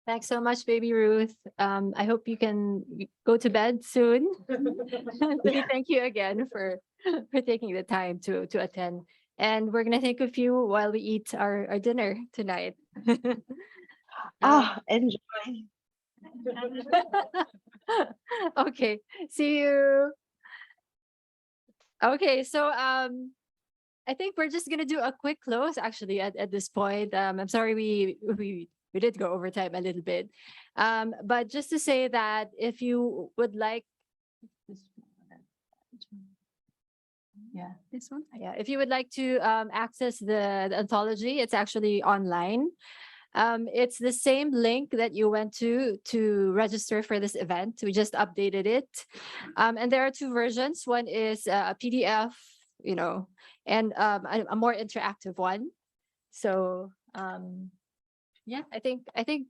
Thanks so much, baby Ruth. I hope you can go to bed soon. Thank you again for taking the time to attend. And we're gonna think of you while we eat our dinner tonight. Enjoy. Okay, see you. Okay, so I think we're just gonna do a quick close actually at this point. I'm sorry we did go over time a little bit. But just to say that if you would like This one. yeah, if you would like to access the anthology, it's actually online. It's the same link that you went to register for this event. We just updated it. And there are two versions. One is a PDF, you know, and a more interactive one. So yeah, I think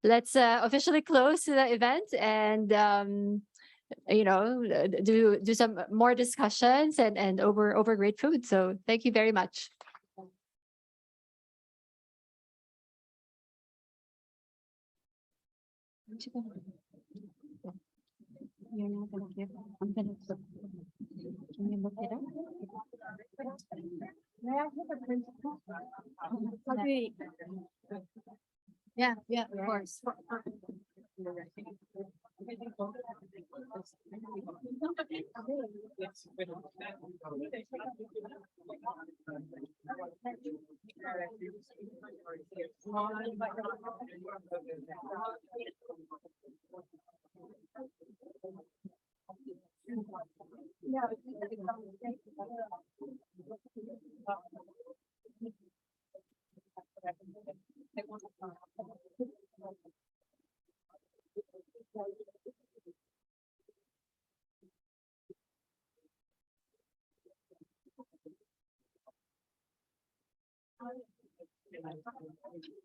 let's officially close the event and you know, do some more discussions and over great food. So thank you very much. You're not gonna give. I'm gonna. Can you look it up? May I have a principal? Okay. Yeah, of course.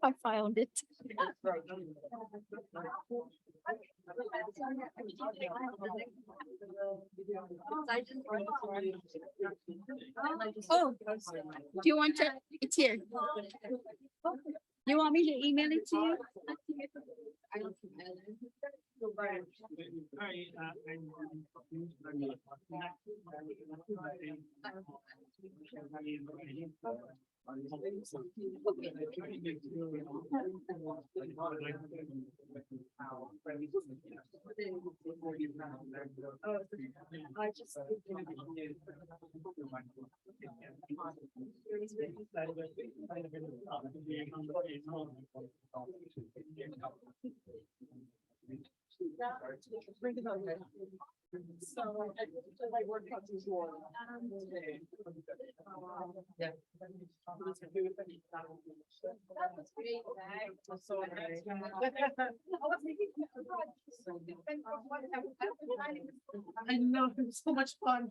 I found it. Oh, do you want to? It's here. You want me to email it to you? I know, it was so much fun.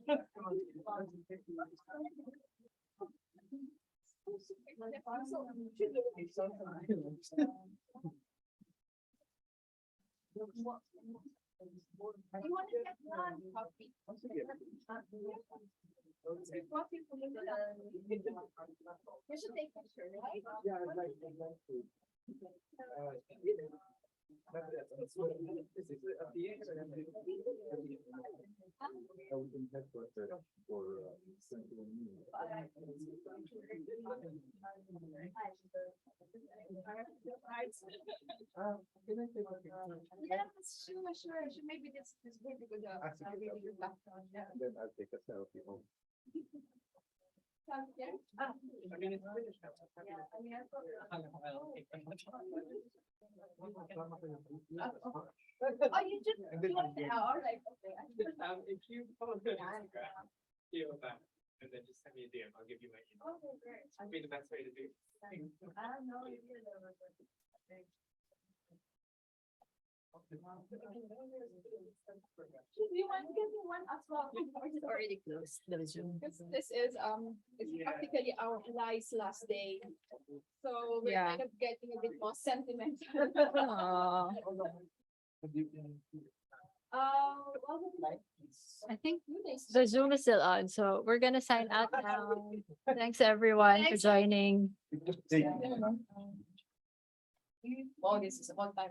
You should take a picture, right? Yes, sure. Maybe this really good. Really good background. Yeah. Then I'll take a selfie home. Yeah. Oh, you just want to, all right, okay. If you follow the Instagram, Pio Abad, and then just send me a DM, I'll give you my email. Okay, great. That'd be the best way to do it. I know you did. Do you want to give me one as well? It's already closed. The Zoom. This is it's practically our life's last day. So we're Yeah. kind of getting a bit more sentimental. Aw. I think the Zoom is still on, so we're gonna sign out now. Thanks everyone for Thanks. joining. Wow, this is a one time.